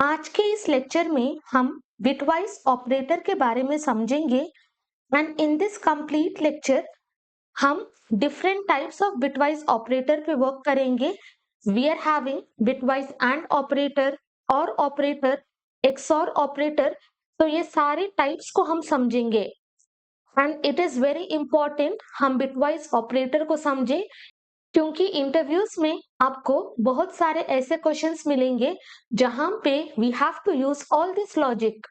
आज के इस लेक्चर में हम बिटवाइज ऑपरेटर के बारे में समझेंगे and in this complete lecture हम different types of bitwise operator पे वर्क करेंगे। We are having bitwise and operator or operator XOR operator, तो ये सारे टाइप्स को हम समझेंगे and it is very important हम बिटवाइज ऑपरेटर को समझें, क्योंकि इंटरव्यूज में आपको बहुत सारे ऐसे क्वेश्चंस मिलेंगे जहां पे we have to use all this logic,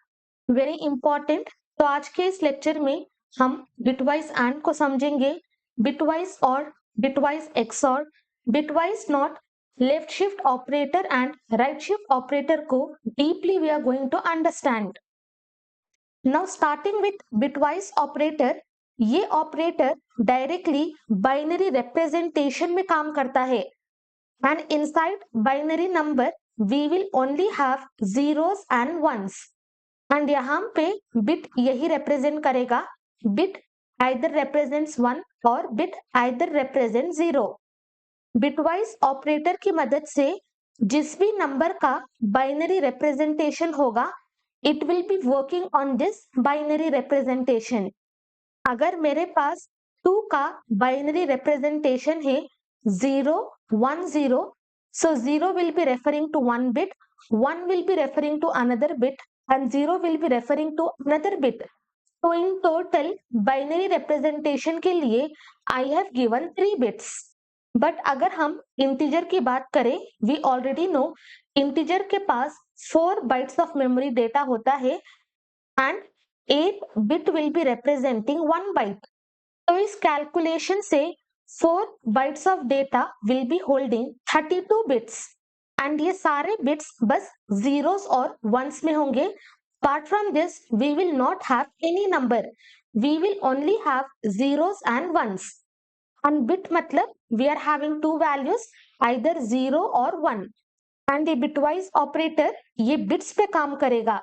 very important. तो आज के इस लेक्चर में हम बिटवाइज एंड को समझेंगे, bitwise or bitwise XOR, bitwise not, left shift operator and right shift operator को deeply we are going to understand. Now starting with bitwise operator, ये ऑपरेटर डायरेक्टली बाइनरी रिप्रेजेंटेशन में काम करता है and inside binary number we will only have zeros and ones and यहाँ पे bit यही represent करेगा। बिट आइदर रिप्रेजेंट्स 1 और bit either represent 0। Bitwise operator की मदद से जिस भी नंबर का बाइनरी रिप्रेजेंटेशन होगा it will be working on this binary representation. अगर मेरे पास 2 का बाइनरी रिप्रेजेंटेशन है 0 1 0, so 0 will be referring to one bit, 1 will be referring to another bit and 0 will be referring to another bit. So in total binary representation के लिए I have given 3 bits. But अगर हम integer की बात करें, we already know integer के पास 4 bytes of memory data होता है and 8 bit will be representing 1 byte. तो इस कैलकुलेशन से 4 bytes of data will be holding 32 bits and ये सारे बिट्स बस जीरोस और वंस में होंगे। Apart from this we will not have any number, we will only have zeros and ones. And bit मतलब we are having 2 values either 0 और 1 and ये bitwise operator ये बिट्स पे काम करेगा।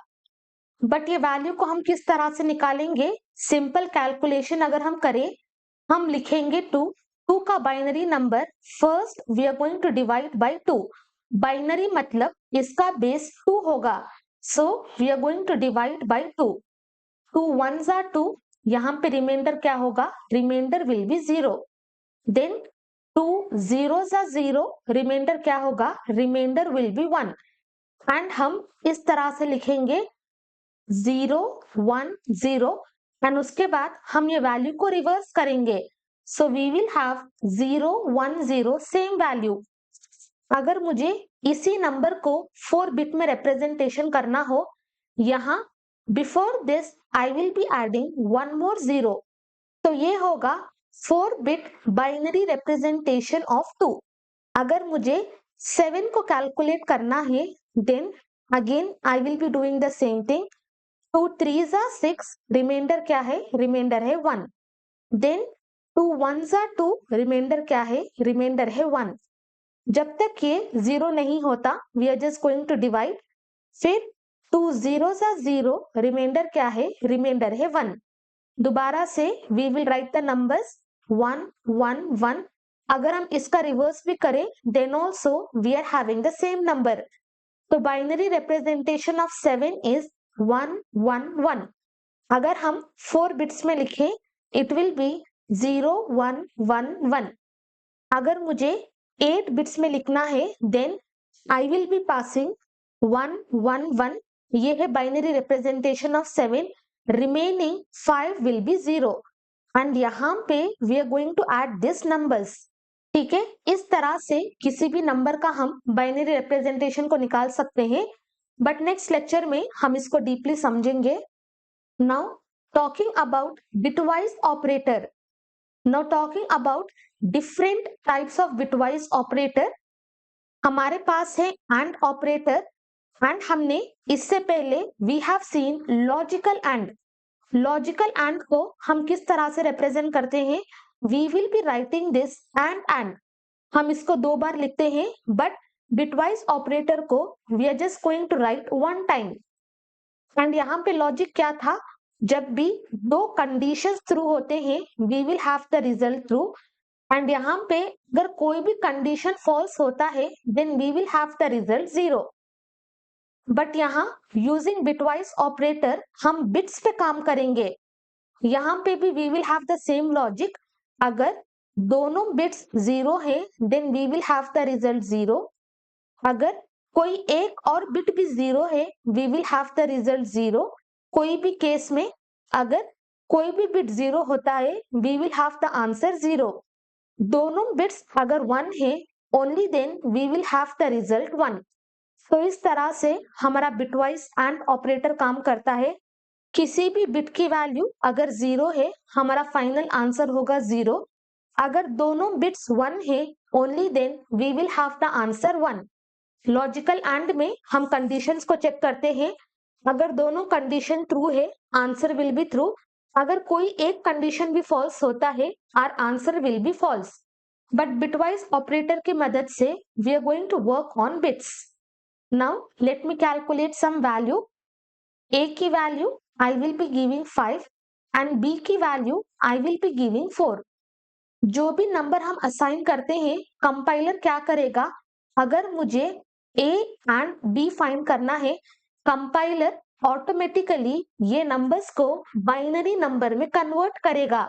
बट ये वैल्यू को हम किस तरह से निकालेंगे? सिंपल कैलकुलेशन अगर हम करें, हम लिखेंगे 2 का binary number first we are going to divide by 2। Binary मतलब इसका बेस 2 होगा, so we are going to divide by 2। 2 1s are 2, यहाँ पे रिमाइंडर क्या होगा? Reminder will be 0। Then 2 zeros are 0, reminder क्या होगा? रिमाइंडर विल बी 1 एंड हम इस तरह से लिखेंगे 0 1 0 एंड उसके बाद हम ये वैल्यू को रिवर्स करेंगे, so we will have 0 1 0 same value. अगर मुझे इसी नंबर को 4 बिट में रिप्रेजेंटेशन करना हो, यहाँ before this I will be adding 1 more 0, तो ये होगा 4 बिट बाइनरी रिप्रेजेंटेशन ऑफ 2। अगर मुझे 7 को कैलकुलेट करना है, then again I will be doing the same thing. 2 3s are 6, reminder क्या है? रिमाइंडर है 1। देन 2 1s are 2, रिमाइंडर क्या है? रिमाइंडर है 1। जब तक ये 0 नहीं होता we are just going to divide. फिर 2 zeros are 0, रिमाइंडर क्या है? रिमाइंडर है 1। दोबारा से we will write the numbers 1 1 1। अगर हम इसका रिवर्स भी करें then also we are having the same number. तो बाइनरी रिप्रेजेंटेशन ऑफ 7 इज 1 1 1। अगर हम 4 बिट्स में लिखें इट विल बी 0 1 1 1। अगर मुझे 8 बिट्स में लिखना है then I will be passing 1 1 1। ये है binary representation of 7, remaining 5 will be 0 and यहाँ पे we are going to add this numbers. ठीक है, इस तरह से किसी भी नंबर का हम बाइनरी रिप्रेजेंटेशन को निकाल सकते हैं, बट नेक्स्ट लेक्चर में हम इसको डीपली समझेंगे। Now talking about bitwise operator, now talking about different types of bitwise operator. हमारे पास है एंड ऑपरेटर एंड हमने इससे पहले we have seen logical and. Logical and को हम किस तरह से रिप्रेजेंट करते हैं? We will be writing this and हम इसको 2 बार लिखते हैं, बट बिटवाइज ऑपरेटर को we are just going to write 1 time. And यहाँ पे लॉजिक क्या था? जब भी 2 कंडीशंस थ्रू होते हैं we will have the result true and यहाँ पे अगर कोई भी कंडीशन फॉल्स होता है then we will have the result 0। But यहाँ यूजिंग बिटवाइज ऑपरेटर हम बिट्स पे काम करेंगे। यहाँ पे भी we will have the same logic. अगर दोनों बिट्स 0 है then we will have the result 0। अगर कोई एक और बिट भी 0 है we will have the result 0। कोई भी केस में अगर कोई भी बिट 0 होता है we will have the answer 0। दोनों बिट्स अगर 1 है only then we will have the result 1। तो इस तरह से हमारा बिटवाइज एंड ऑपरेटर काम करता है। किसी भी बिट की वैल्यू अगर 0 है हमारा फाइनल आंसर होगा 0। अगर दोनों बिट्स 1 है only then we will have the answer 1। Logical and में हम कंडीशंस को चेक करते हैं। अगर दोनों कंडीशन ट्रू है आंसर विल बी ट्रू। अगर कोई एक कंडीशन भी फॉल्स होता है or answer will be false. But bitwise operator की मदद से we are going to work on bits. Now let me calculate some value. A की value I will be giving 5 and B की value I will be giving 4। जो भी number हम assign करते हैं कंपाइलर क्या करेगा, अगर मुझे A एंड B फाइंड करना है कंपाइलर ऑटोमेटिकली ये नंबर्स को बाइनरी नंबर में कन्वर्ट करेगा।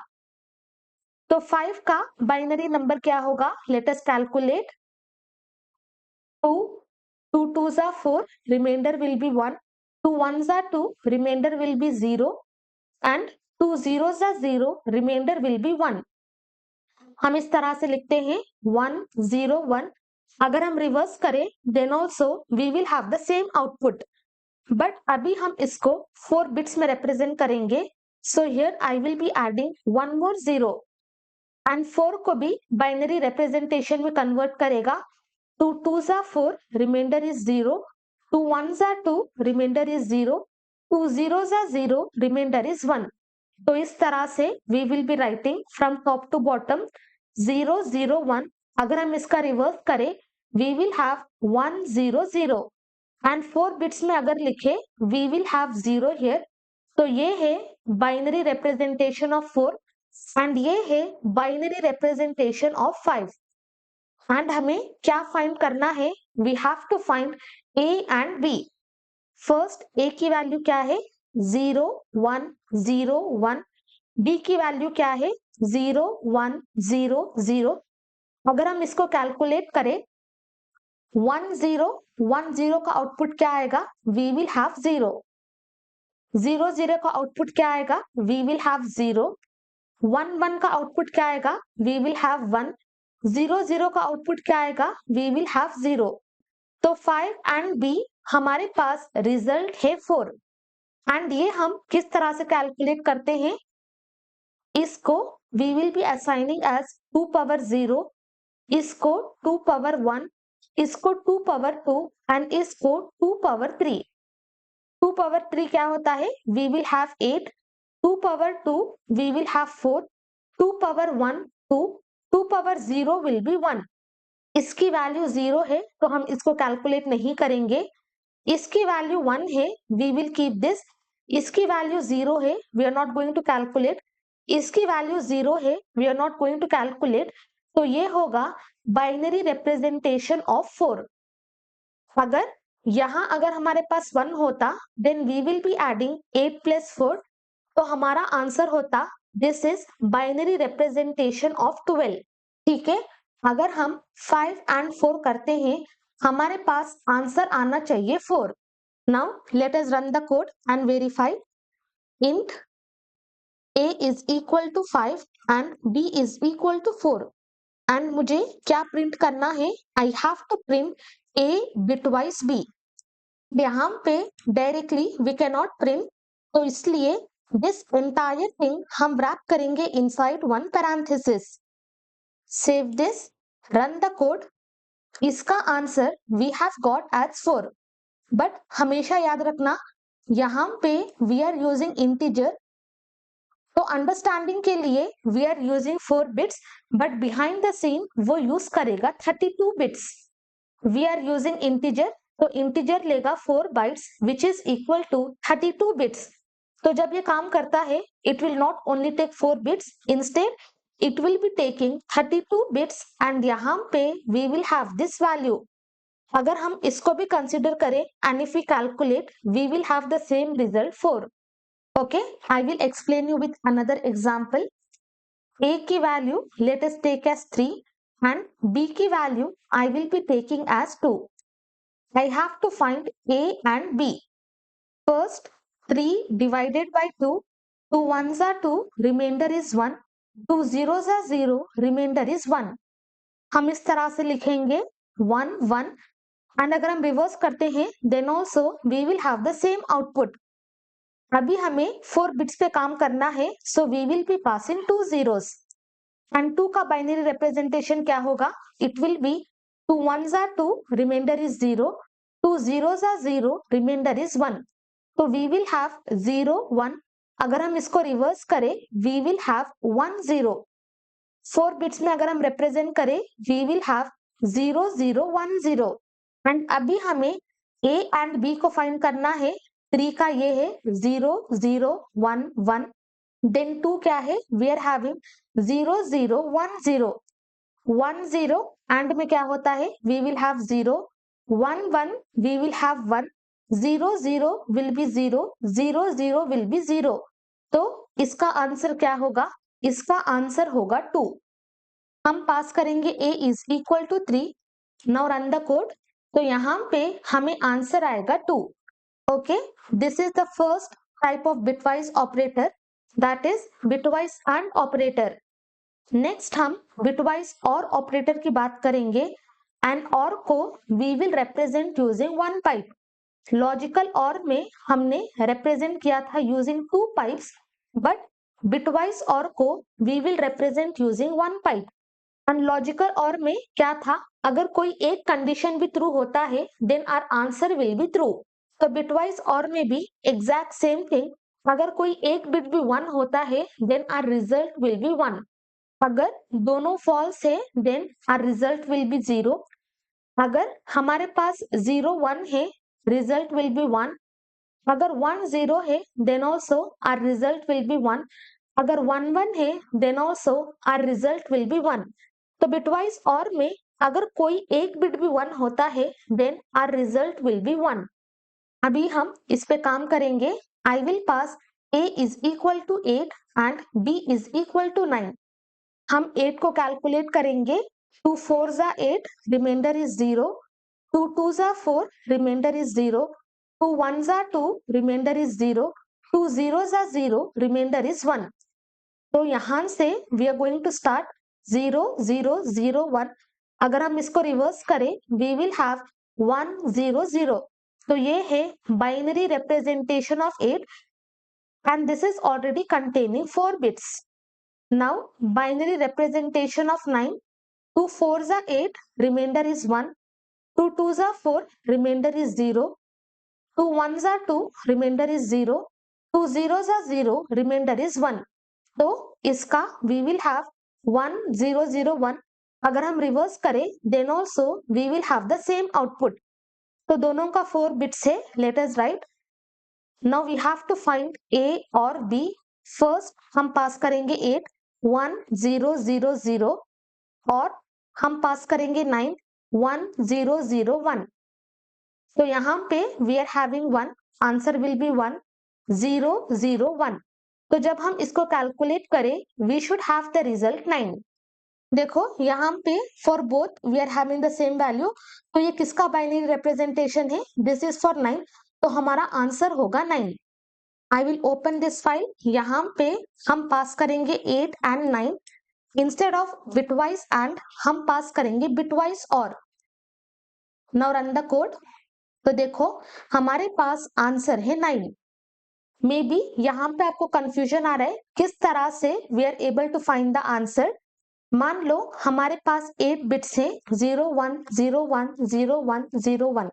तो 5 का बाइनरी नंबर क्या होगा, late us calculate. 2 2 2s are 4, remainder will be 1, 2 1s are 2, remainder will be 0 and 2 zeros are 0, remainder will be 1। हम इस तरह से लिखते हैं 1 0 1। अगर हम रिवर्स करें then also we will have the same output, but अभी हम इसको 4 बिट्स में रिप्रेजेंट करेंगे। So here I will be adding 1 more 0 and 4 को भी बाइनरी रिप्रेजेंटेशन में कन्वर्ट करेगा। 2 2s are 4, remainder is 0, 2 1s are 2, remainder is 0, 2 zeros are 0, remainder is 1। तो इस तरह से we will be writing from top to bottom 0 0 1। अगर हम इसका रिवर्स करें we will have 1 0 0 and 4 bits में अगर लिखे we will have 0 here। तो ये है बाइनरी रिप्रेजेंटेशन ऑफ 4 एंड ये है बाइनरी रिप्रेजेंटेशन ऑफ 5। एंड हमें क्या फाइंड करना है, we have to find A and B. First A की वैल्यू क्या है 0 1 0 1। बी की वैल्यू क्या है 0 1 0 0। अगर हम इसको कैलकुलेट करें 1 0 1 0 का आउटपुट क्या आएगा, वी विल हैव 0। 0 0 का आउटपुट क्या आएगा, वी विल हैव 0। 1 1 का आउटपुट क्या आएगा, वी विल हैव 1। 0 0 का आउटपुट क्या आएगा, वी विल हैव 0। तो 5 एंड बी हमारे पास रिजल्ट है 4। एंड ये हम किस तरह से कैलकुलेट करते हैं, इसको we will be assigning as 2 power 0, इसको 2 पावर 1, इसको 2 पावर 2 एंड इसको 2 पावर 3। 2 पावर 3 क्या होता है, we will have 8। 2 power 2 we will have 4। 2 power 1 2, 2 power 0 will B 1। इसकी वैल्यू 0 है तो हम इसको कैलकुलेट नहीं करेंगे। इसकी वैल्यू 1 है वी विल कीप दिस। इसकी वैल्यू 0 है we are not going to calculate. इसकी वैल्यू 0 है we are not going to calculate. तो ये होगा बाइनरी रिप्रेजेंटेशन ऑफ 4। अगर यहाँ अगर हमारे पास 1 होता then we will be adding 8 plus 4। तो हमारा आंसर होता this is binary representation of 12। ठीक है, अगर हम 5 एंड 4 करते हैं हमारे पास आंसर आना चाहिए 4। Now let us run the code and verify. Int a is equal to 5 and b is equal to 4। And मुझे क्या प्रिंट करना है, I have to print a bitwise b। यहाँ पे directly we can not print, तो इसलिए this entire thing हम wrap करेंगे inside one parenthesis. Save this, run the code. इसका answer we have got as 4। But हमेशा याद रखना यहाँ पे वी आर यूजिंग इंटीजर, तो अंडरस्टैंडिंग के लिए we are using 4 bits but behind the scene वो यूज करेगा 32 bits. We are using integer तो इंटीजर लेगा 4 bytes which is equal to 32 bits. तो जब ये काम करता है it will not only take 4 bits, instead it will be taking 32 bits and यहाँ पे we will have this value। अगर हम इसको भी कंसिडर करें and if we calculate we will have the same result 4. Okay, I will explain you with another example. a की value let us take as 3 and b की value I will be taking as 2. I have to find a and b. First, 3 divided by 2. 2 ones are 2, remainder is 1. 2 zeros are 0, remainder is 1. हम इस तरह से लिखेंगे 1 1 and अगर हम reverse करते हैं then also we will have the same output. अभी हमें 4 बिट्स पे काम करना है, so we will be passing 2 zeros. And 2 का बाइनरी रिप्रेजेंटेशन क्या होगा? It will be 2 ones are 2, remainder is 0. 2 zeros are 0, remainder is 1. तो वी विल हैव 0 1. अगर हम इसको रिवर्स करें वी विल हैव 1 0. 4 बिट्स में अगर हम रिप्रेजेंट करें वी विल हैव 0 0 1 0. एंड अभी हमें a एंड b को फाइंड करना है. 3 का ये है 0 0 1 1. देन 2 क्या है? We are having 0 0 1 0. 1 0 एंड में क्या होता है? We will have 0. 1 1 we will have 1. 0 0 will be 0. 0 0 will be 0. तो इसका आंसर क्या होगा? इसका आंसर होगा 2. हम पास करेंगे a is equal to 3. Now run the code. तो यहाँ पे हमें आंसर आएगा 2. Okay, this is the first type of bitwise operator, that is bitwise and operator. Next हम बिटवाइज और ऑपरेटर की बात करेंगे. एंड और को we will represent using one pipe. Logical or में हमने रिप्रेजेंट किया था using 2 pipes, but bitwise or को we will represent using one pipe. And logical or में क्या था? अगर कोई एक कंडीशन भी ट्रू होता है then our answer will be true. तो बिटवाइज और में भी एग्जैक्ट सेम थिंग. अगर कोई एक बिट भी 1 होता है then our result will B 1. अगर दोनों फॉल्स है then our result will be 0. अगर हमारे पास 0 1 है रिजल्ट विल बी 1. अगर 1 0 है then also our result will B 1. अगर 1 1 है then also our result will B 1. तो बिटवाइज और में अगर कोई एक बिट भी 1 होता है then our result will B 1. अभी हम इस पे काम करेंगे. I will pass a is equal to 8 and b is equal to 9. हम 8 को कैलकुलेट करेंगे. 2 4s are 8, remainder is 0. 2 2s are 4, remainder is 0. 2 1s are 2, remainder is 0. 2 zeros are 0, remainder is 1. तो यहाँ से we are going to start 0 0 0 1. अगर हम इसको reverse करें वी विल हैव 1 0 0. तो ये है binary representation of 8 and this is already containing 4 bits. Now binary representation of 9. 2 4s are 8, remainder is 1. 2 2s are 4, remainder is 0. 2 1s are 2, remainder is 0. 2 zeros are 0, remainder is 1. तो इसका we will have 1 0 0 1. अगर हम reverse करें then also we will have the same output. तो दोनों का 4 bits है. Let us write. Now we have to find a और b. फर्स्ट हम पास करेंगे 8 1 0 0 0 और हम पास करेंगे 9 1 0 0 1. तो यहाँ पे we are having 1. Answer will B 1 0 0 1. तो जब हम इसको कैलकुलेट करें we should have the result 9. देखो यहाँ पे for both we are having the same value. तो ये किसका बाइनरी रिप्रेजेंटेशन है? This is for 9. तो हमारा आंसर होगा 9. I will open this file. यहाँ पे हम पास करेंगे 8 and 9. Instead of bitwise and हम पास करेंगे bitwise or. Now run the code. तो देखो हमारे पास आंसर है 9. मे बी यहाँ पे आपको कंफ्यूजन आ रहा है किस तरह से we are able to find the answer. मान लो हमारे पास 8 बिट्स है 0 1 0 1 0 1 0 1.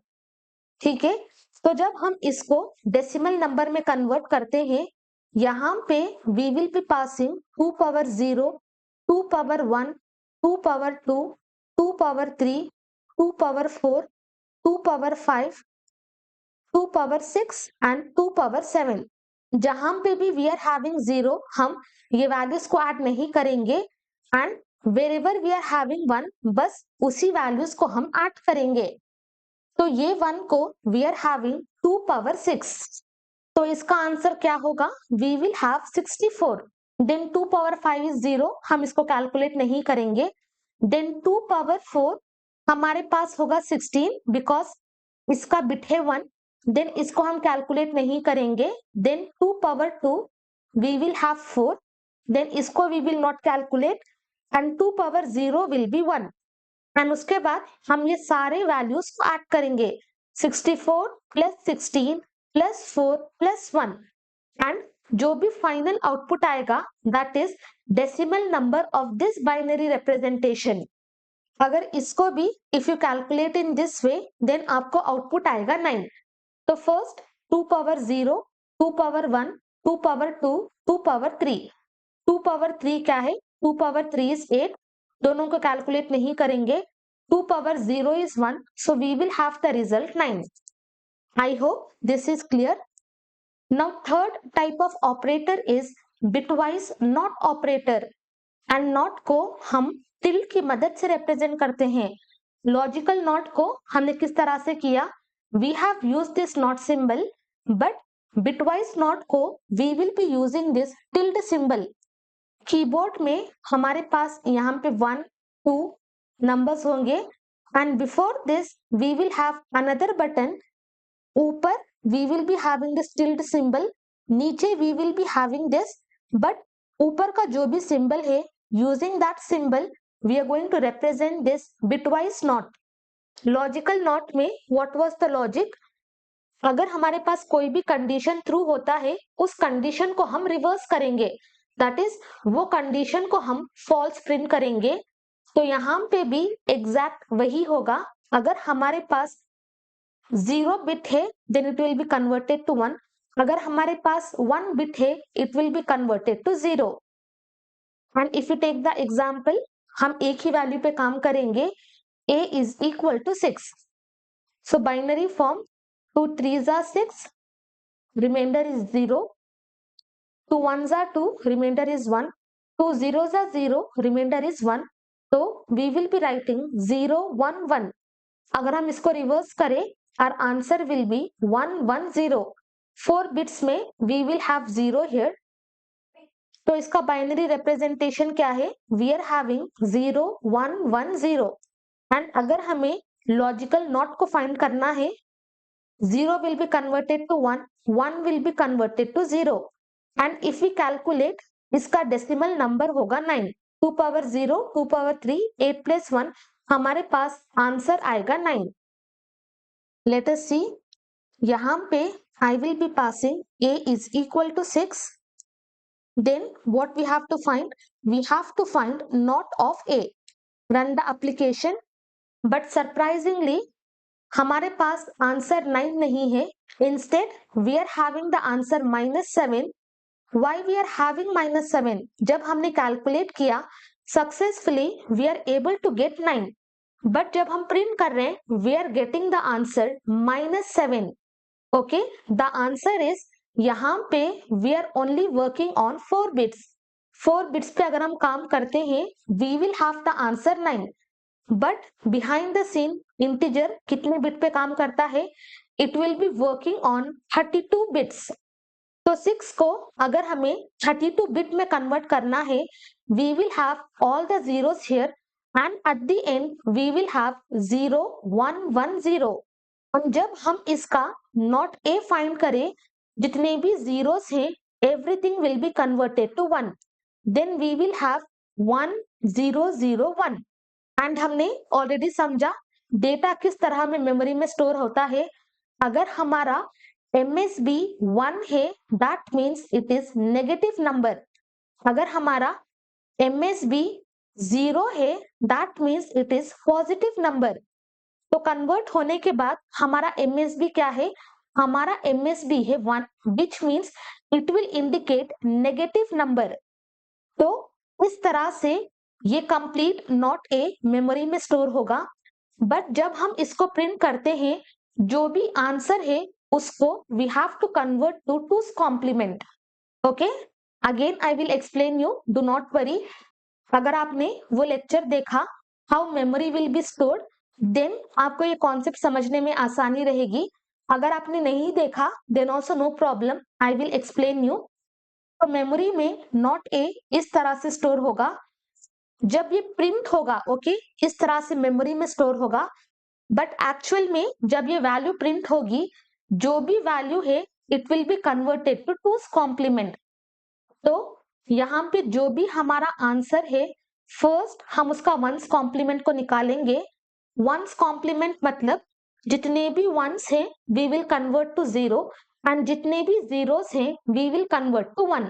ठीक है. तो जब हम इसको डेसिमल नंबर में कन्वर्ट करते हैं यहाँ पे we will be passing 2 power 0, 2 power 1, 2 power 2, 2 power 3, 2 power 4, 2 power 5, 2 power 6 and 2 power 7. जहां पे भी वी आर हैविंग 0 हम ये वैल्यूज को ऐड नहीं करेंगे and wherever we are having 1 बस उसी वैल्यूज को हम ऐड करेंगे. तो ये 1 को वी आर हैविंग 2 पावर 6, तो इसका आंसर क्या होगा, we will have 64। Then 2 power 5 is 0, हम इसको कैलकुलेट नहीं करेंगे। देन 2 पावर 4 हमारे पास होगा 16, बिकॉज इसका बिट है 1। देन इसको हम कैलकुलेट नहीं करेंगे। Then 2 power 2 we will have 4, then इसको we will not calculate, and 2 power 0 will B 1। And उसके बाद हम ये सारे वैल्यूज को ऐड करेंगे, 64 प्लस 16 प्लस 4 प्लस 1, एंड जो भी फाइनल आउटपुट आएगा that is decimal number of this binary representation. अगर इसको भी if you calculate in this way then आपको आउटपुट आएगा 9। तो first 2 power 0, 2 power 1, 2 power 2, 2 power 3। 2 power 3 क्या है, 2 पावर 3 इज 8, दोनों को कैलकुलेट नहीं करेंगे। 2 power 0 is 1, so we will have the result 9. I hope this is clear. Now third type of operator is bitwise not operator, and not को हम tilde की मदद से represent करते हैं। Logical not को हमने किस तरह से किया, we have used this not symbol, but bitwise not को we will be using this tilde symbol. Keyboard में हमारे पास यहाँ पे 1 2 नंबर्स होंगे, and before this we will have another button. ऊपर we will be having this tilde symbol, नीचे we will be having this, but ऊपर का जो भी सिंबल है using that symbol we are going to represent this bitwise not. Logical not में what was the logic, अगर हमारे पास कोई भी कंडीशन ट्रू होता है उस कंडीशन को हम रिवर्स करेंगे, दैट इज वो कंडीशन को हम फॉल्स प्रिंट करेंगे। तो यहाँ पे भी एग्जैक्ट वही होगा। अगर हमारे पास 0 बिट है then it will be converted to 1, अगर हमारे पास 1 बिट है it will be converted to 0। And if you take the example, हम एक ही वैल्यू पे काम करेंगे, a is equal to 6, so binary form 2 3s are 6, remainder is 0, 2 1s are 2, remainder is 1, 2 0s are 0, remainder is 1, तो we will be writing 0 1 1। अगर हम इसको रिवर्स करें our answer will be 1 1 0। 4 bits में we will have 0 here, तो इसका binary representation क्या है, we are having 0 1 1 0। एंड अगर हमें लॉजिकल नॉट को फाइंड करना है, 0 will be converted to 1, 1 will be converted to 0, and if we calculate इसका डेसिमल नंबर होगा 9। 2 पावर 0, 2 पावर 3, 8 प्लस 1, हमारे पास आंसर आएगा 9। लेट अस सी, यहाँ पे I will be passing a is equal to 6, then what we have to find, we have to find not of a, run the application, but surprisingly हमारे पास answer 9 नहीं है, instead we are having the answer -7। Why we are having -7, जब हमने calculate किया successfully we are able to get 9, but जब हम print कर रहे हैं we are getting the answer -7। Okay, the answer is, यहाँ पे we are only working on 4 bits. 4 bits पे अगर हम काम करते हैं we will have the answer 9, but behind the scene integer कितने बिट पे काम करता है, it will be working on 32 bits. तो 6 को अगर हमें 32 बिट में कन्वर्ट करना है, we will have all the zeros here, and at the end we will have 0 1 1 0। और जब हम इसका नॉट ए फाइंड करें, जितने भी जीरोस हैं everything will be converted to 1, then we will have 1 0 0 1। And हमने ऑलरेडी समझा डेटा किस तरह में मेमोरी में स्टोर होता है। अगर हमारा MSB 1 है that means it is negative number, अगर हमारा MSB 0 है that means it is positive number. तो कन्वर्ट होने के बाद हमारा MSB क्या है, हमारा MSB है 1, which means it will indicate negative number. तो इस तरह से ये कंप्लीट नॉट ए मेमोरी में स्टोर होगा, बट जब हम इसको प्रिंट करते हैं जो भी आंसर है उसको we have to convert to 2's complement. Okay, again I will explain you, do not worry. अगर आपने वो लेक्चर देखा how memory will be stored, then आपको ये कॉन्सेप्ट समझने में आसानी रहेगी। अगर आपने नहीं देखा then also no problem, I will explain you. तो मेमोरी में नॉट ए इस तरह से स्टोर होगा, जब ये प्रिंट होगा ओके इस तरह से मेमोरी में स्टोर होगा, बट एक्चुअल में जब ये वैल्यू प्रिंट होगी, जो भी वैल्यू है it will be converted to two's complement. तो यहाँ पे जो भी हमारा आंसर है, फर्स्ट हम उसका वंस कॉम्प्लीमेंट को निकालेंगे। वंस कॉम्प्लीमेंट मतलब जितने भी वंस हैं we will convert to zero, and जितने भी जीरोस हैं we will convert to one.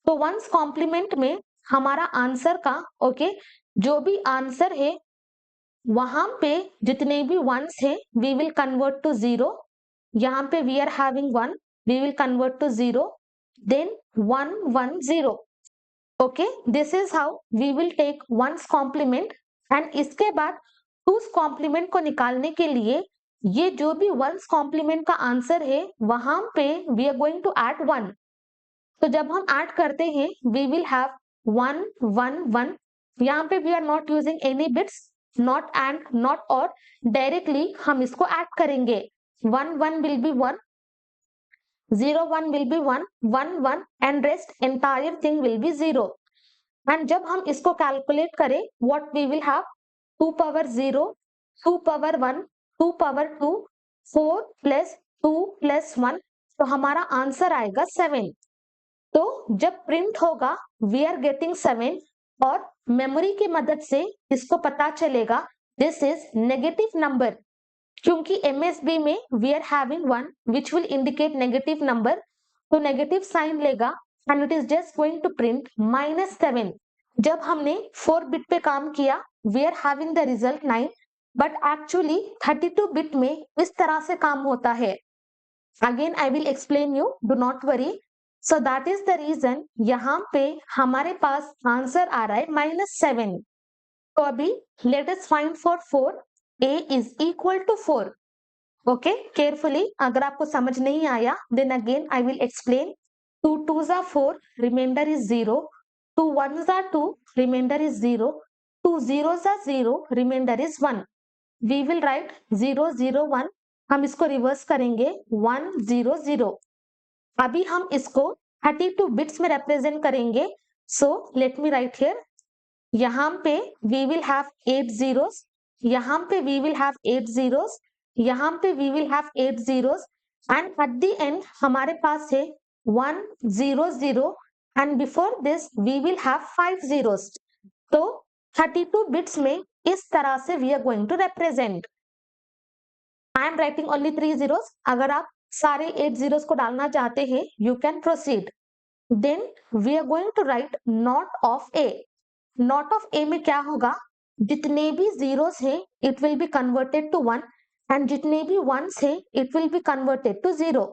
तो वंस कॉम्प्लीमेंट में हमारा आंसर का ओके जो भी आंसर है वहां पे जितने भी वंस है we will convert to zero. यहाँ पे we are having one, we will convert to zero, then 1 1 0। Okay, this is how we will take ones complement. And इसके बाद टूस कॉम्प्लीमेंट को निकालने के लिए ये जो भी वंस कॉम्प्लीमेंट का आंसर है वहां पे we are going to add one. तो जब हम ऐड करते हैं वी विल हैव 1 1 1। यहाँ पे we are not using any bits, not and not or, directly हम इसको ऐड करेंगे। 1 1 will be 1, 0 1 will be 1 1 1 and rest entire thing will be 0। and जब हम इसको कैलकुलेट करें what we will have, 2 power 0, 2 power 1, 2 power 2, 4 plus 2 plus 1, तो हमारा answer आएगा 7। तो जब प्रिंट होगा वी आर गेटिंग 7, और मेमोरी की मदद से इसको पता चलेगा दिस इज नेगेटिव नंबर, क्योंकि MSB में we are having one which will indicate negative number, तो नेगेटिव साइन लेगा and it is just going to print -7। जब हमने 4 बिट पे काम किया we are having the result 9, but actually 32 bit में इस तरह से काम होता है। Again I will explain you, do not worry. So that is the reason यहाँ पे हमारे पास आंसर आ रहा है -7। तो अभी let us find for 4, a is equal to 4। Okay, carefully, अगर आपको समझ नहीं आया then again I will explain. 2 2s are 4, reminder is 0, 2 1s are 2, reminder is 0, 2 0s are 0, reminder is 1। We will write 0 0 1, हम इसको रिवर्स करेंगे 1 0 0। अभी हम इसको 32 बिट्स में रिप्रेजेंट करेंगे। So let me right here, यहाँ पे वी विल हैव 8 zeros, यहाँ पे वी विल हैव 8 zeros, यहाँ पे we will have 8 zeros, and at the end हमारे पास है 1 0 0, and before this we will have 5 zeros। तो 32 बिट्स में इस तरह से we are going to represent. I am writing only 3 zeros, अगर आप सारे 8 zeros को डालना चाहते हैं you can proceed. Then we are going to write not of A. Not of A में क्या होगा, जितने भी जीरोस हैं it will be converted to 1, and जितने भी वंस हैं it will be converted to 0।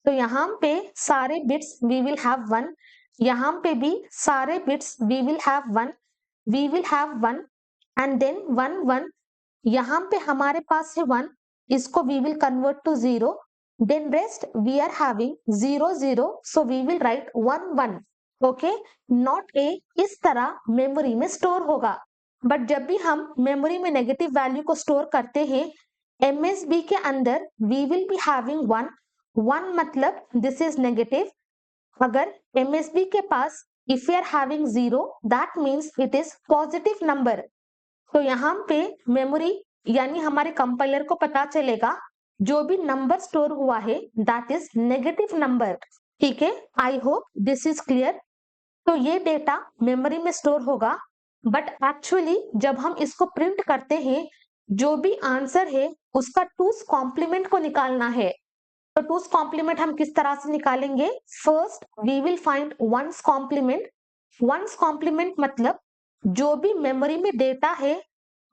तो यहाँ पे सारे बिट्स वी विल हैव 1, यहाँ पे भी सारे bits we will have 1, we will have 1, and then 1 1, यहाँ पे हमारे पास है 1, इसको we will convert to 0, then rest we are having 0 0, so we will write 1 1। Okay, नॉट ए इस तरह मेमोरी में स्टोर होगा। बट जब भी हम मेमोरी में नेगेटिव वैल्यू को स्टोर करते हैं MSB के अंदर वी विल बी हैविंग 1 1, मतलब दिस इज नेगेटिव। अगर MSB के पास if you are having 0 that means it is positive number. तो यहाँ पे मेमोरी यानी हमारे कंपाइलर को पता चलेगा जो भी नंबर स्टोर हुआ है दैट इज नेगेटिव नंबर। ठीक है, आई होप दिस इज क्लियर। तो ये डेटा मेमोरी में स्टोर होगा, बट एक्चुअली जब हम इसको प्रिंट करते हैं जो भी आंसर है उसका टूस कॉम्प्लीमेंट को निकालना है। तो टूस कॉम्प्लीमेंट हम किस तरह से निकालेंगे, first we will find ones complement. Ones complement मतलब जो भी मेमोरी में डेटा है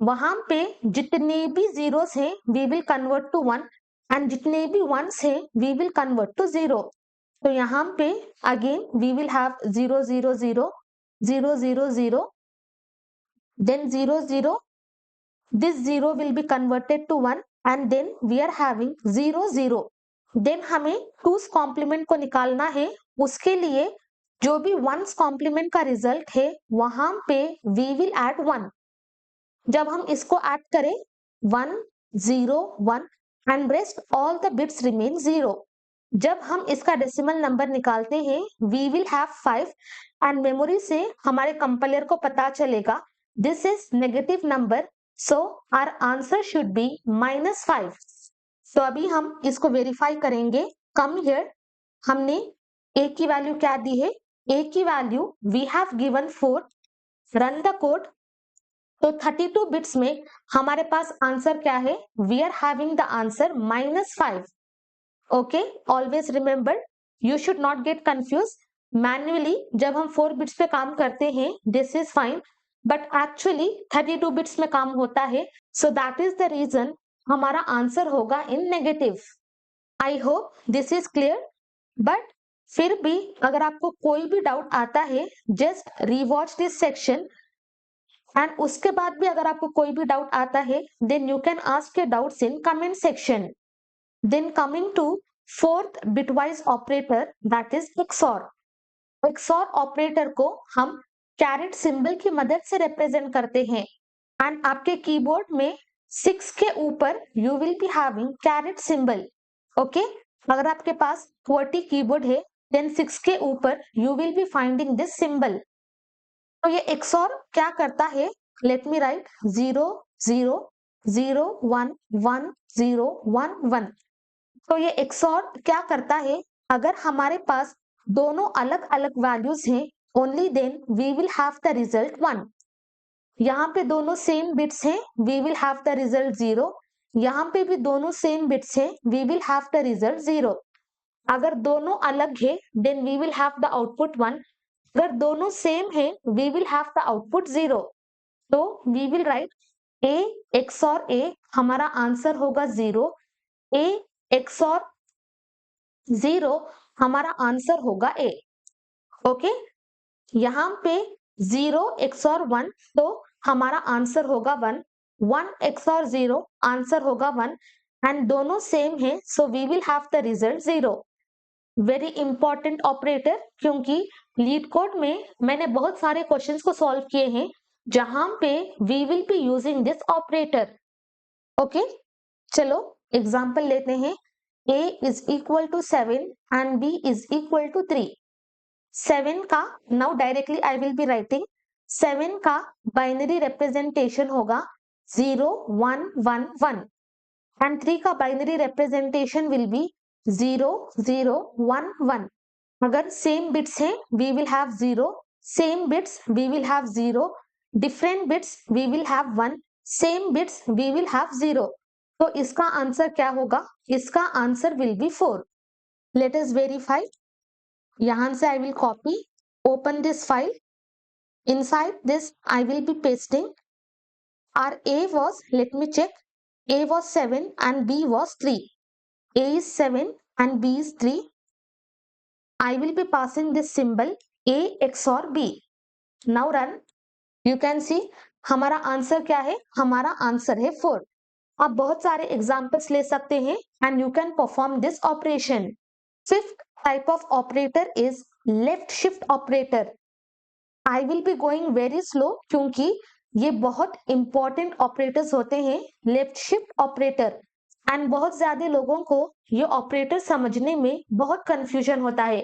वहां पे जितने भी जीरोस हैं we will convert to 1, and जितने भी वंस हैं वी विल कन्वर्ट टू 0। तो यहाँ पे again we will have 0 0 0, 0 0 0, then 0 0, this 0 will be converted to 1, and then we are having 0 0। then हमें टूस कॉम्प्लीमेंट को निकालना है, उसके लिए जो भी वंस कॉम्प्लीमेंट का रिजल्ट है वहां पे वी विल ऐड 1। जब हम इसको ऐड करें 1 0 1 and rest all the bits remain 0. जब हम इसका डेसिमल नंबर निकालते हैं we will have 5 and memory से हमारे कंपाइलर को पता चलेगा this is negative number, so our answer should be -5. तो अभी हम इसको वेरीफाई करेंगे. कम हियर, हमने a की वैल्यू क्या दी है? a की value we have given 4. Run the code. तो 32 बिट्स में हमारे पास आंसर क्या है? We are having the answer -5. Okay, always remember, you should not get confuse. Manually जब हम 4 बिट्स पे काम करते हैं this is fine, but actually 32 bits में काम होता है, so that is the reason हमारा आंसर होगा in negative. I hope this is clear. But फिर भी अगर आपको कोई भी डाउट आता है just rewatch this section and उसके बाद भी अगर आपको कोई भी डाउट आता है then you can ask your doubts in comment section. Then coming to fourth bitwise operator, that is XOR. XOR operator को हम कैरेट सिंबल की मदद से रिप्रेजेंट करते हैं एंड आपके कीबोर्ड में 6 के ऊपर you will be having carat symbol. Okay, अगर आपके पास QWERTY कीबोर्ड है देन 6 के ऊपर you will be finding this symbol. तो ये XOR क्या करता है? Late me right 0 0 0 1 1 0 1 1. तो ये XOR क्या करता है? अगर हमारे पास दोनों अलग अलग वैल्यूज हैं only then we will have the result 1. यहाँ पे दोनों सेम बिट्स हैं we will have the result 0. यहाँ पे भी दोनों सेम बिट्स हैं we will have the result 0. अगर दोनों अलग है then we will have the output 1. अगर दोनों सेम है we will have the output 0. तो we will write A XOR A, हमारा आंसर होगा 0. A XOR 0 हमारा आंसर होगा A. ओके, यहाँ पे 0 XOR 1 तो हमारा आंसर होगा 1. 1 XOR 0 आंसर होगा 1 एंड दोनों सेम है so we will have the result 0. Very important operator, क्योंकि लीड कोड में मैंने बहुत सारे क्वेश्चंस को सॉल्व किए हैं जहां पे we will be using this operator. Okay, चलो एग्जांपल लेते हैं. A is equal to 7 and B is equal to 3. 7 का now directly I will be writing 7 का बाइनरी रिप्रेजेंटेशन होगा 0 1 1 1 and 3 का बाइनरी रिप्रेजेंटेशन will be 0 0 1 1. अगर सेम बिट्स हैं we will have 0, same bits we will have 0, different bits we will have 1, same bits we will have 0. तो इसका answer क्या होगा? इसका answer will be 4. Let us verify. यहां से I will copy, open this file. Inside this I will be pasting our A was, let me check, A was 7 and B was 3. A is 7 and B is 3. I will be passing this symbol A XOR B. Now run. You can see हमारा answer क्या है? हमारा answer है 4. आप बहुत सारे examples ले सकते हैं and you can perform this operation. Fifth type of operator is left shift operator. I will be going very slow क्योंकि ये बहुत इंपॉर्टेंट ऑपरेटर्स होते हैं लेफ्ट शिफ्ट ऑपरेटर एंड बहुत ज्यादा लोगों को ये ऑपरेटर समझने में बहुत कंफ्यूजन होता है.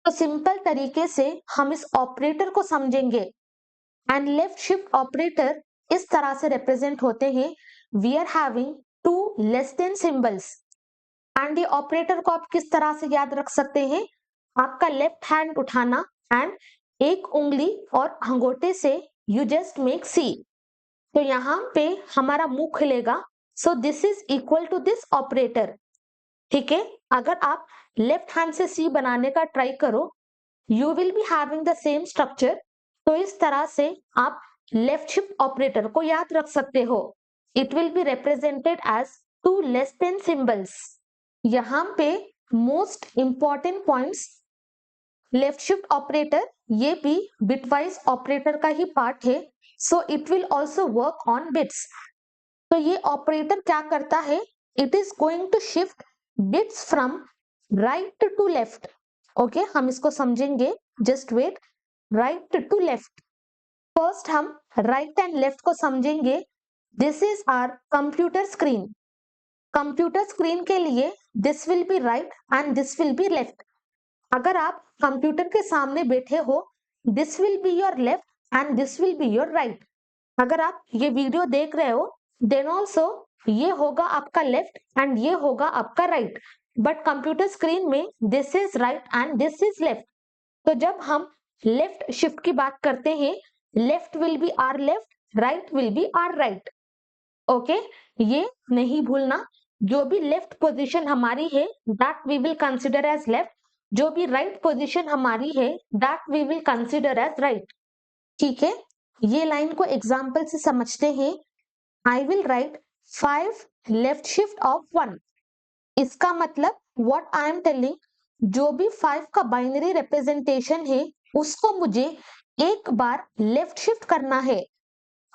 तो सिंपल तरीके से हम इस ऑपरेटर को समझेंगे एंड लेफ्ट शिफ्ट ऑपरेटर इस तरह से रिप्रेजेंट होते हैं. We are having two less than symbols and ये ऑपरेटर को आप किस तरह से याद रख सकते हैं? आपका लेफ्ट हैंड उठाना एंड एक उंगली और अंगूठे से you just make C. तो यहाँ पे हमारा मुंह खुलेगा. So this is equal to this operator. ठीक है, अगर आप लेफ्ट हैंड से C बनाने का ट्राई करो you will be having the same structure. तो इस तरह से आप लेफ्ट शिफ्ट ऑपरेटर को याद रख सकते हो. It will be represented as two less than symbols. यहाँ पे most important points, left shift operator ये भी बिटवाइज ऑपरेटर का ही पार्ट है, so it will also work on bits. तो ये ऑपरेटर क्या करता है? It is going to shift bits from right to left. Okay, हम इसको समझेंगे. Just wait. Right to left. First हम right and left को समझेंगे. This is our computer screen. Computer screen के लिए this will be right and this will be left. अगर आप कंप्यूटर के सामने बैठे हो, this will be your left and this will be your right. अगर आप ये वीडियो देख रहे हो, देन ऑल्सो ये होगा आपका लेफ्ट एंड ये होगा आपका राइट। बट कंप्यूटर स्क्रीन में this is right and this is left. तो जब हम लेफ्ट शिफ्ट की बात करते हैं, left will be our left, right will be our right. Okay, ये नहीं भूलना, जो भी लेफ्ट पोजीशन हमारी है that we will consider as left, जो भी राइट पोजीशन हमारी है that we will consider as right. ठीक है, ये लाइन को एग्जाम्पल से समझते हैं। I will write 5 left shift of 1। इसका मतलब व्हाट आई एम टेलिंग, जो भी 5 का बाइनरी रिप्रेजेंटेशन है उसको मुझे एक बार लेफ्ट शिफ्ट करना है।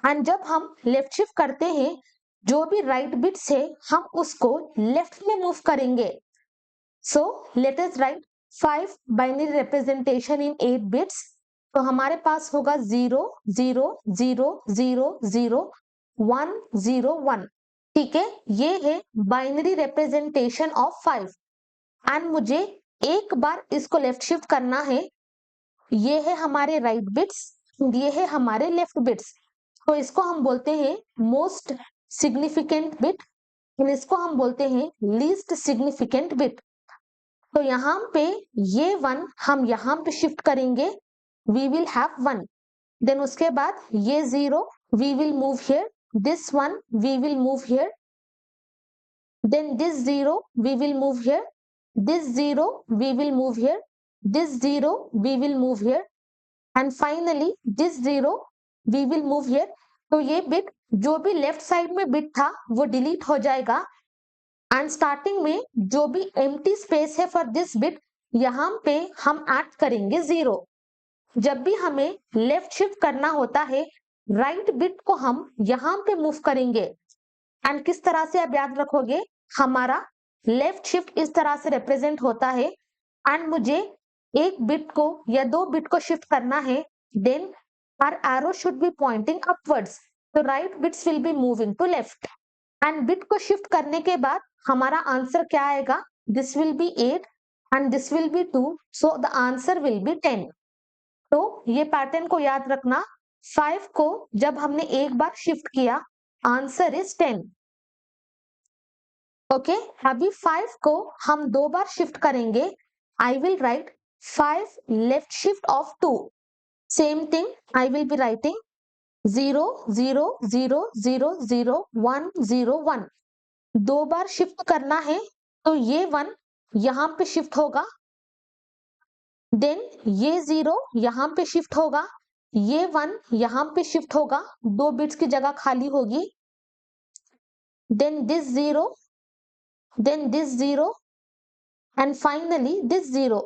एंड जब हम लेफ्ट शिफ्ट करते हैं, जो भी राइट बिट्स है हम उसको लेफ्ट में मूव करेंगे। So let us right 5 binary representation in 8 bits. तो हमारे पास होगा 0 0 0 0 0 1 0 1। ठीक है, ये है बाइनरी रिप्रेजेंटेशन ऑफ 5 एंड मुझे एक बार इसको लेफ्ट शिफ्ट करना है। ये है हमारे राइट बिट्स, ये है हमारे लेफ्ट बिट्स। तो इसको हम बोलते हैं मोस्ट सिग्निफिकेंट बिट, इसको हम बोलते हैं लीस्ट सिग्निफिकेंट बिट। तो यहाँ पे ये 1 हम यहाँ पे शिफ्ट करेंगे, वी विल हैव 1। देन उसके बाद ये 0 we will move here, this 1 we will move here, then this 0 we will move here, this 0 we will move here, this 0 we will move here, and finally this 0 we will move here। तो ये bit जो भी left side में bit था वो delete हो जाएगा and starting में जो भी एम्प्टी स्पेस है फॉर दिस बिट यहाँ पे हम ऐड करेंगे 0। जब भी हमें लेफ्ट शिफ्ट करना होता है, राइट बिट को हम यहाँ पे मूव करेंगे। एंड किस तरह से आप याद रखोगे, हमारा लेफ्ट शिफ्ट इस तरह से रिप्रेजेंट होता है एंड मुझे एक बिट को या 2 बिट को शिफ्ट करना है, then our arrow should be pointing upwards. तो right bits will be moving to left and bit को शिफ्ट करने के बाद हमारा आंसर क्या आएगा, this will be 8 and this will be 2, so the answer will be 10। तो ये पैटर्न को याद रखना, 5 को जब हमने एक बार शिफ्ट किया आंसर इज 10। ओके, अभी 5 को हम 2 बार शिफ्ट करेंगे। I will write 5 left shift of 2। Same thing I will be writing 0 0 0 0 0 1 0 1। 2 बार शिफ्ट करना है तो ये 1 यहाँ पे शिफ्ट होगा, देन ये 0 यहाँ पे शिफ्ट होगा, ये 1 यहाँ पे शिफ्ट होगा, 2 बिट्स की जगह खाली होगी, then this 0, then this 0 and finally this 0।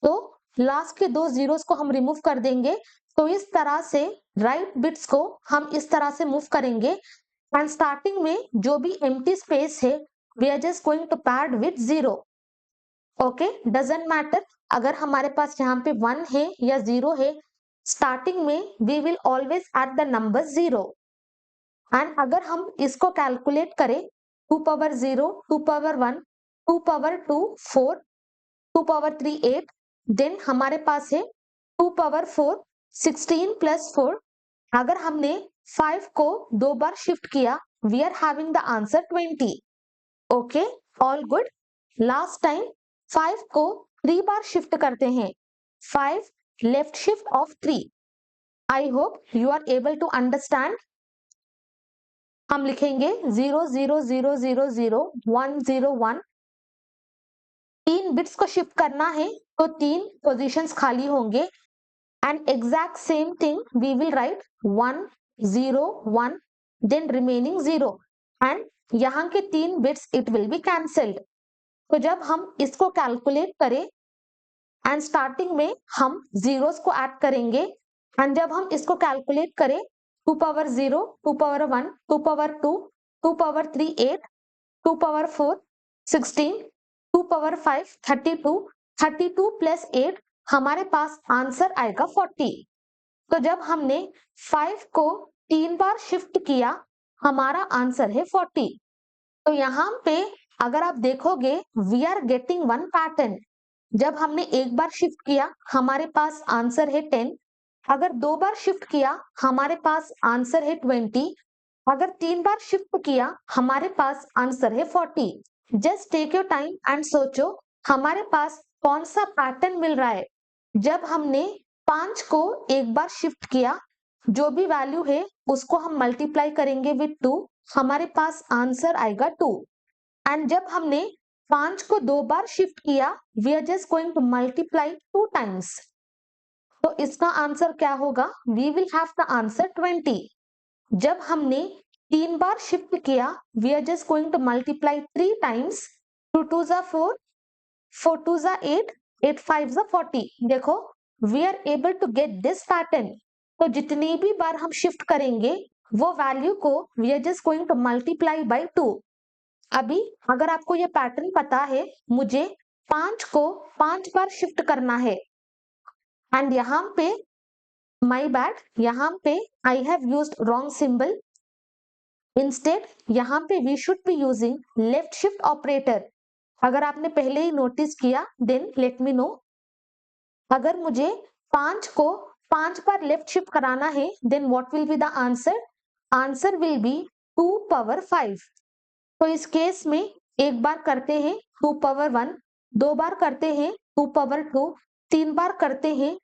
तो लास्ट के 2 zeros को हम रिमूव कर देंगे। तो इस तरह से राइट बिट्स को हम इस तरह से मूव करेंगे एंड स्टार्टिंग में जो भी एम्प्टी स्पेस है we are just going to pad with 0। Okay, doesn't matter अगर हमारे पास यहाँ पे 1 है या 0 है, स्टार्टिंग में we will always add the number 0 and अगर हम इसको कैलकुलेट करें 2 power 0, 2 power 1, 2 power 2 4, 2 power 3 8, then हमारे पास है 2 पावर 4 16 प्लस 4। अगर हमने 5 को 2 बार शिफ्ट किया we are having the answer 20। Okay, all good. Last time 5 को 3 बार शिफ्ट करते हैं, 5 left shift of 3। I hope you are able to understand. हम लिखेंगे 0 0 0 0 0 1 0 1। 3 बिट्स को शिफ्ट करना है तो 3 पोजीशंस खाली होंगे and exact same thing we will write 1 0 1 then remaining 0 and यहाँ के 3 bits it will be cancelled. तो जब हम इसको कैलकुलेट करें एंड स्टार्टिंग में हम जीरोस को ऐड करेंगे एंड जब हम इसको कैलकुलेट करें 2 power 0, 2 power 1, 2 power 2, 2 power 3 8, 2 power 4 16, 2 power 5 32, 32 plus 8 हमारे पास आंसर आएगा 40। तो जब हमने 5 को 3 बार शिफ्ट किया हमारा आंसर है 40। तो यहाँ पे अगर आप देखोगे we are getting one pattern. जब हमने एक बार शिफ्ट किया हमारे पास आंसर है 10, अगर दो बार शिफ्ट किया हमारे पास आंसर है 20, अगर तीन बार शिफ्ट किया हमारे पास आंसर है 40। Just take your time and सोचो हमारे पास कौन सा पैटर्न मिल रहा है। जब हमने 5 को एक बार शिफ्ट किया, जो भी वैल्यू है उसको हम मल्टीप्लाई करेंगे विथ 2, हमारे पास आंसर आएगा 2। एंड जब हमने 5 को दो बार शिफ्ट किया, we are just going to multiply 2 times. तो इसका आंसर क्या होगा? We will have the answer 20। जब हमने तीन बार शिफ्ट किया, we are just going to multiply 3 times. 2 2 जा 4, 4 2 जा 8, 8 5 जा 40। देखो we are able to get this pattern. तो जितनी भी बार हम शिफ्ट करेंगे वो वैल्यू को we are just going to multiply by 2। अभी अगर आपको ये पैटर्न पता है, मुझे 5 को 5 बार शिफ्ट करना है एंड यहाँ पे माई बैड, यहाँ पे I have used wrong symbol. Instead यहाँ पे we should be using left shift operator. अगर आपने पहले ही नोटिस किया देन लेट मी नो। अगर मुझे 5 को 5 बार लेफ्ट शिफ्ट कराना है then what will be the answer? Answer will be 2 power 5। तो इस केस में एक बार करते हैं 2 पावर 1, दो बार करते हैं 2 पावर 2, तीन बार करते हैं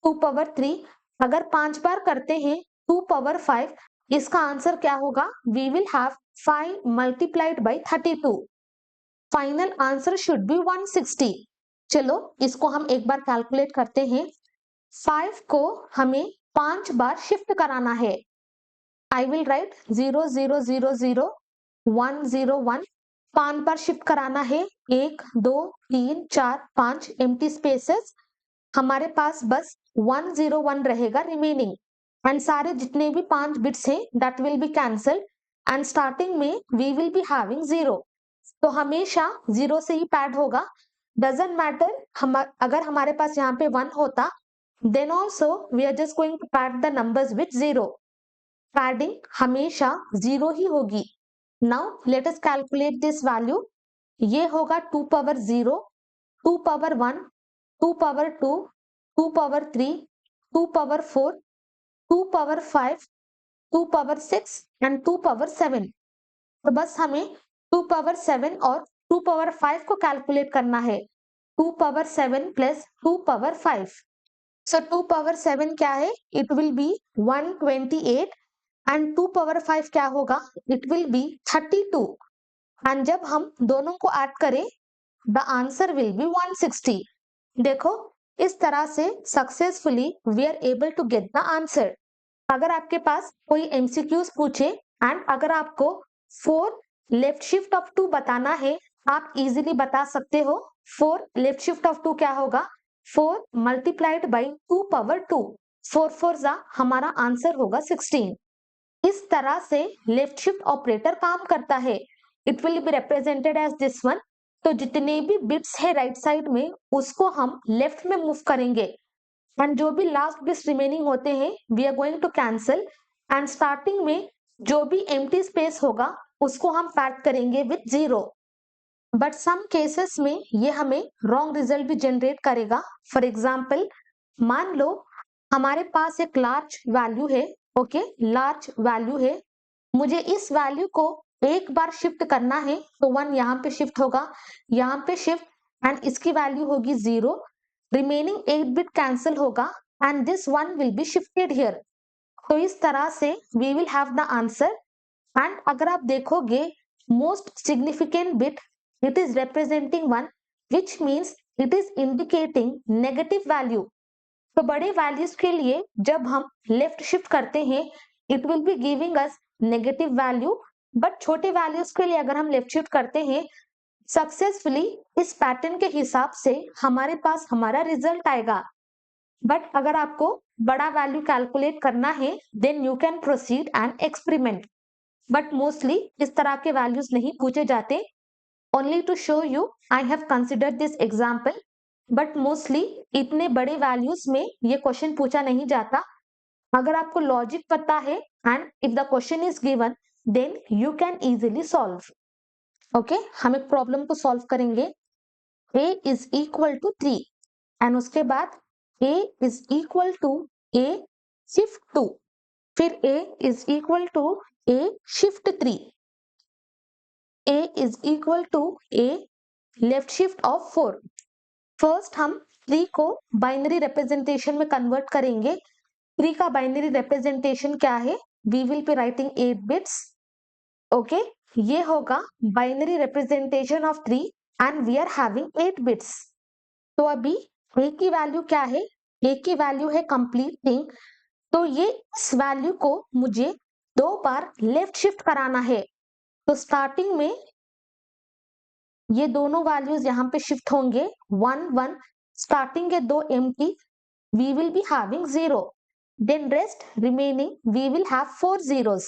2 पावर 3, अगर 5 बार करते हैं 2 पावर 5, इसका आंसर क्या होगा? We will have 5 multiplied by 32। Final answer should be 160। चलो इसको हम एक बार कैलकुलेट करते हैं। 5 को हमें 5 बार शिफ्ट कराना है। I will write 0 0 0 0 1 0 1। 5 bar shift कराना है, 1 2 3 4 5 एम्प्टी स्पेसेस, हमारे पास बस 101 रहेगा रिमेनिंग। एंड सारे जितने भी 5 बिट्स हैं that will be cancel and starting में वी विल बी हैविंग 0। तो हमेशा 0 से ही पैड होगा। डजंट मैटर अगर हमारे पास यहाँ पे 1 होता, then also we are just going to pad the numbers with 0। Padding हमेशा 0 ही होगी। Now let us calculate this value. ये होगा 2 power 0, 2 power 1, 2 power 2, 2 power 3, 2 power 4, 2 power 5, 2 power 6 and 2 power 7। तो बस हमें 2 पावर 7 और 2 पावर 5 को कैलकुलेट करना है। 2 पावर 7 प्लस 2 पावर 5। सो 2 पावर 7 क्या है? It will B 128 and 2 power 5 क्या होगा? It will B 32। एंड जब हम दोनों को ऐड करें द आंसर विल बी 160। देखो इस तरह से successfully we are able to get the answer. अगर आपके पास कोई एमसीक्यूज पूछे एंड अगर आपको 4 लेफ्ट शिफ्ट ऑफ 2 बताना है, आप इजीली बता सकते हो। 4 लेफ्ट शिफ्ट ऑफ 2 क्या होगा? 4 मल्टीप्लाइड बाई 2 पावर 2, 4 4 जा हमारा आंसर होगा 16। इस तरह से लेफ्ट शिफ्ट ऑपरेटर काम करता है। It will be represented as this one. तो जितने भी बिट्स है राइट साइड में उसको हम लेफ्ट में मूव करेंगे एंड जो भी लास्ट बिट्स रिमेनिंग होते हैं we are going to cancel and starting में जो भी एम्प्टी स्पेस होगा उसको हम पैड करेंगे विथ 0। बट सम केसेस में ये हमें रॉन्ग रिजल्ट भी जनरेट करेगा। फॉर एग्जाम्पल मान लो हमारे पास एक लार्ज वैल्यू है, ओके लार्ज वैल्यू है, मुझे इस वैल्यू को एक बार शिफ्ट करना है तो 1 यहाँ पे शिफ्ट होगा, यहाँ पे शिफ्ट एंड इसकी वैल्यू होगी 0, रिमेनिंग 8 बिट कैंसिल होगा and this 1 will be shifted here. तो इस तरह से we will have the answer. And अगर आप देखोगे most significant bit it is representing 1 which means it is indicating negative value. तो बड़े वैल्यूज के लिए जब हम लेफ्ट शिफ्ट करते हैं it will be giving us negative value, but छोटे वैल्यूज के लिए अगर हम लेफ्ट शिफ्ट करते हैं सक्सेसफुली इस पैटर्न के हिसाब से हमारे पास हमारा रिजल्ट आएगा। बट अगर आपको बड़ा वैल्यू कैलकुलेट करना है then you can proceed and experiment. But mostly इस तरह के वैल्यूज नहीं पूछे जाते। Only to show you I have considered this example, but mostly इतने बड़े वैल्यूज में ये क्वेश्चन पूछा नहीं जाता। अगर आपको लॉजिक पता है and if the question is given then you can easily solve. Okay, हम एक प्रॉब्लम को सॉल्व करेंगे. a is equal to 3 and उसके बाद a is equal to a shift 2, फिर a is equal to a shift 3, a is equal to a left shift of 4. First हम 3 को binary representation में कन्वर्ट करेंगे. 3 का बाइनरी रिप्रेजेंटेशन क्या है? We will be writing 8 bits. Okay, ये होगा binary representation of 3 and we are having 8 bits. तो अभी a की वैल्यू क्या है? a की वैल्यू है कंप्लीट थिंग. तो ये इस वैल्यू को मुझे 2 बार लेफ्ट शिफ्ट कराना है. तो स्टार्टिंग में ये दोनों वैल्यूज यहाँ पे शिफ्ट होंगे 1 1. स्टार्टिंग के 2 empty, we will be having 0. Then rest remaining we will have 4 zeros.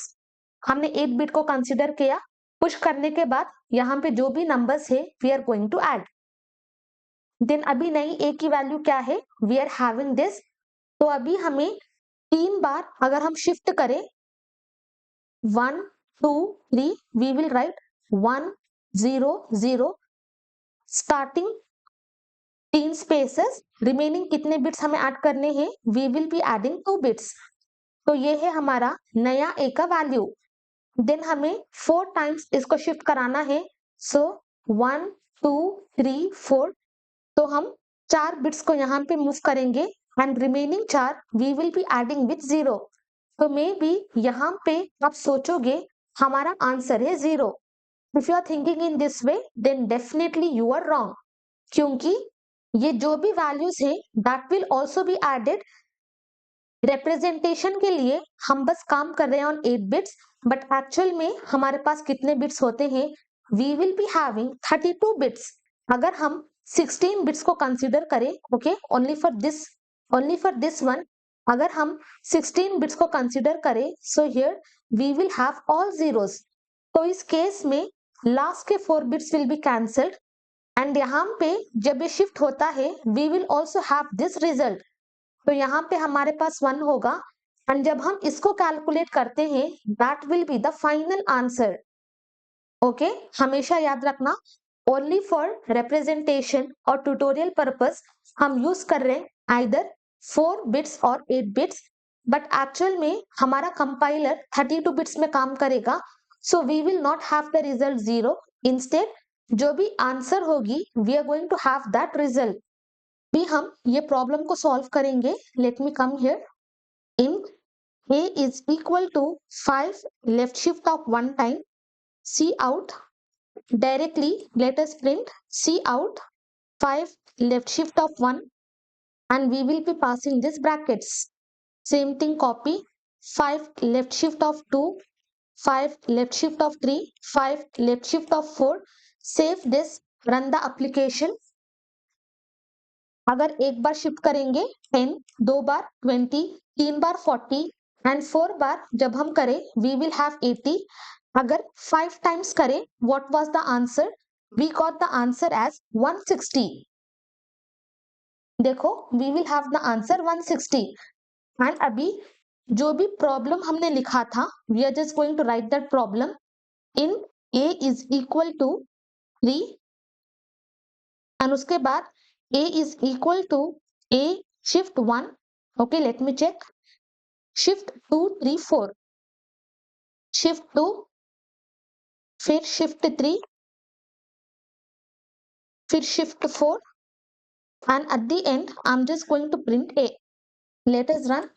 हमने 8 बिट को कंसीडर किया. पुश करने के बाद यहाँ पे जो भी नंबर्स है we are going to add. Then अभी नई a की वैल्यू क्या है? We are having this. तो अभी हमें 3 बार अगर हम शिफ्ट करें 1 2 3, we will write 1 0 0. Starting 3 spaces, remaining कितने बिट्स हमें ऐड करने हैं? We will be adding 2 bits. तो ये है हमारा नया a का वैल्यू. देन हमें 4 टाइम्स इसको शिफ्ट कराना है. सो 1 2 3 4. तो हम 4 बिट्स को यहाँ पे मूव करेंगे and remaining 4 we will be adding with 0. तो मे बी यहाँ पे आप सोचोगे हमारा आंसर है 0. If you are thinking in this way then definitely you are wrong, क्योंकि ये जो भी वैल्यूज है that will also be added. Representation के लिए हम बस काम कर रहे हैं ऑन 8 बिट्स, बट एक्चुअल में हमारे पास कितने बिट्स होते हैं? We will be having 32 bits. अगर हम 16 बिट्स को कंसीडर करें, okay, only for this one, अगर हम 16 बिट्स को कंसीडर करें, so here we will have all zeros. तो इस केस में लास्ट के 4 bits will be cancelled and यहाँ पे जब ये शिफ्ट होता है we will also have this result. तो यहाँ पे हमारे पास 1 होगा एंड जब हम इसको कैलकुलेट करते हैं that will be the final answer. Okay, हमेशा याद रखना ओनली फॉर रिप्रेजेंटेशन और ट्यूटोरियल पर्पस हम यूज कर रहे हैं आइदर 4 बिट्स और 8 बिट्स, बट एक्चुअल में हमारा कंपाइलर 32 बिट्स में काम करेगा. So we will not have the result 0. Instead जो भी आंसर होगी we are going to have that result. भी हम ये प्रॉब्लम को सॉल्व करेंगे. Let me come here. In a is equal to 5 left shift of 1 time, C out. Directly let us print C out 5 left shift of 1 and we will be passing this brackets. Same thing copy 5 left shift of 2, 5 left shift of 3, 5 left shift of 4. Save this, run the application. अगर एक बार shift करेंगे 10, 2 बार 20, 3 बार 40 and 4 बार जब हम करें we will have 80. अगर 5 times करें what was the answer? We got the answer as 160. देखो we will have the answer 160. And अभी जो भी प्रॉब्लम हमने लिखा था we are just going to write that problem. In a is equal to 3 and उसके बाद a is equal to a shift 1. Okay, let me check. Shift 2 3 4, shift 2, फिर shift 3, फिर shift 4 and at the end I'm just going to print a. Let us run.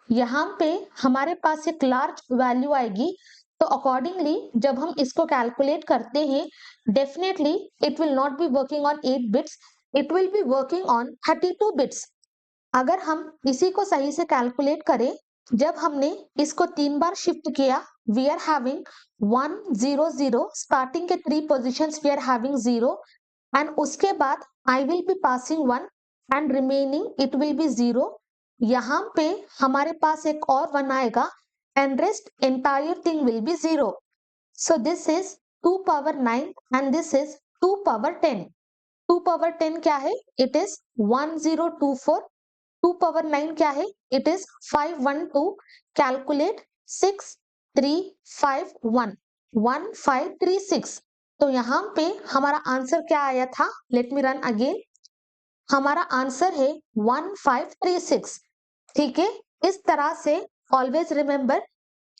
यहाँ पे हमारे पास एक large value आएगी. तो अकॉर्डिंगली जब हम इसको कैलकुलेट करते हैं definitely it will not be working on 8 bits, it will be working on 32 bits. अगर हम इसी को सही से कैलकुलेट करें, जब हमने इसको 3 बार शिफ्ट किया वी आर हैविंग 1 0 0. स्टार्टिंग के 3 positions we are having 0 and उसके बाद I will be passing 1 and remaining it will be 0. यहाँ पे हमारे पास एक और 1 आएगा and rest entire thing will be 0. So this is 2 power 9 and this is 2 power 10. 2 power 10 क्या है? It is 1024. 2 पावर 9 क्या है? It is 512. कैलकुलेट 6 351 1536। तो यहाँ पे हमारा आंसर क्या आया था? Let me run again. हमारा आंसर है 1536। ठीक है, इस तरह से ऑलवेज रिमेंबर,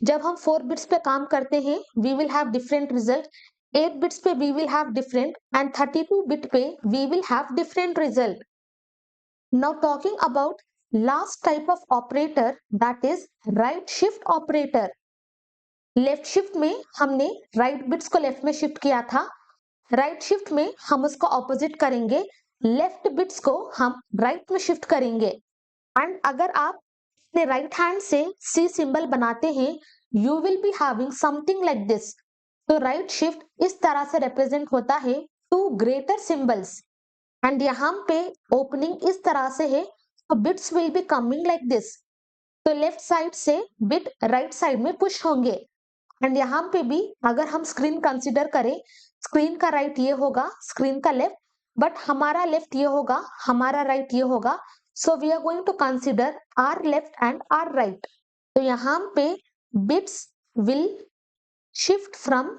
जब हम 4 बिट्स पे काम करते हैं we will have different result, 8 bits पे we will have different, and 32 bit पे we will have different result. Now talking about last type of operator, that is right shift operator. Left shift में हमने right bits को left में shift किया था, right shift में हम उसको ऑपोजिट करेंगे, लेफ्ट बिट्स को हम राइट में शिफ्ट करेंगे। एंड अगर आप अपने राइट हैंड से सी सिंबल बनाते हैं you will be having something like this. तो राइट शिफ्ट इस तरह से रिप्रेजेंट होता है टू ग्रेटर सिंबल्स, एंड यहाँ पे ओपनिंग इस तरह से है, तो bits will be coming like this. तो लेफ्ट साइड से बिट राइट साइड में पुश होंगे, एंड यहाँ पे भी अगर हम स्क्रीन कंसिडर करें, स्क्रीन का राइट ये होगा, स्क्रीन का लेफ्ट, बट हमारा लेफ्ट ये होगा, हमारा राइट ये होगा। So we are going to consider our left and our right. तो यहाँ पे bits will shift from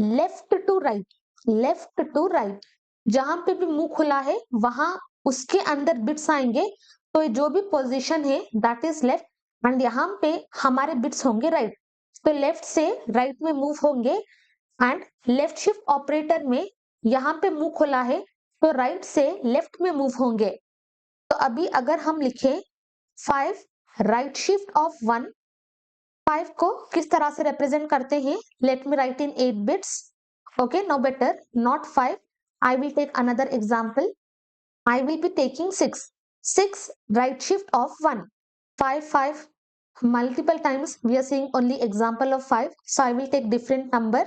left to right, left to right. जहां पे भी मुंह खुला है वहां उसके अंदर बिट्स आएंगे, तो जो भी पोजीशन है दैट इज लेफ्ट, एंड यहाँ पे हमारे बिट्स होंगे राइट। तो लेफ्ट से राइट में मूव होंगे, एंड लेफ्ट शिफ्ट ऑपरेटर में यहाँ पे मुंह खुला है तो राइट से लेफ्ट में मूव होंगे। तो अभी अगर हम लिखें 5 राइट शिफ्ट ऑफ 1, 5 को किस तरह से रिप्रेजेंट करते हैं? Let me write in 8 bits. Okay, no better not 5, I will take another example. I will be taking 6. 6 right shift of 1. 5, 5. Multiple times we are seeing only example of 5. So I will take different number.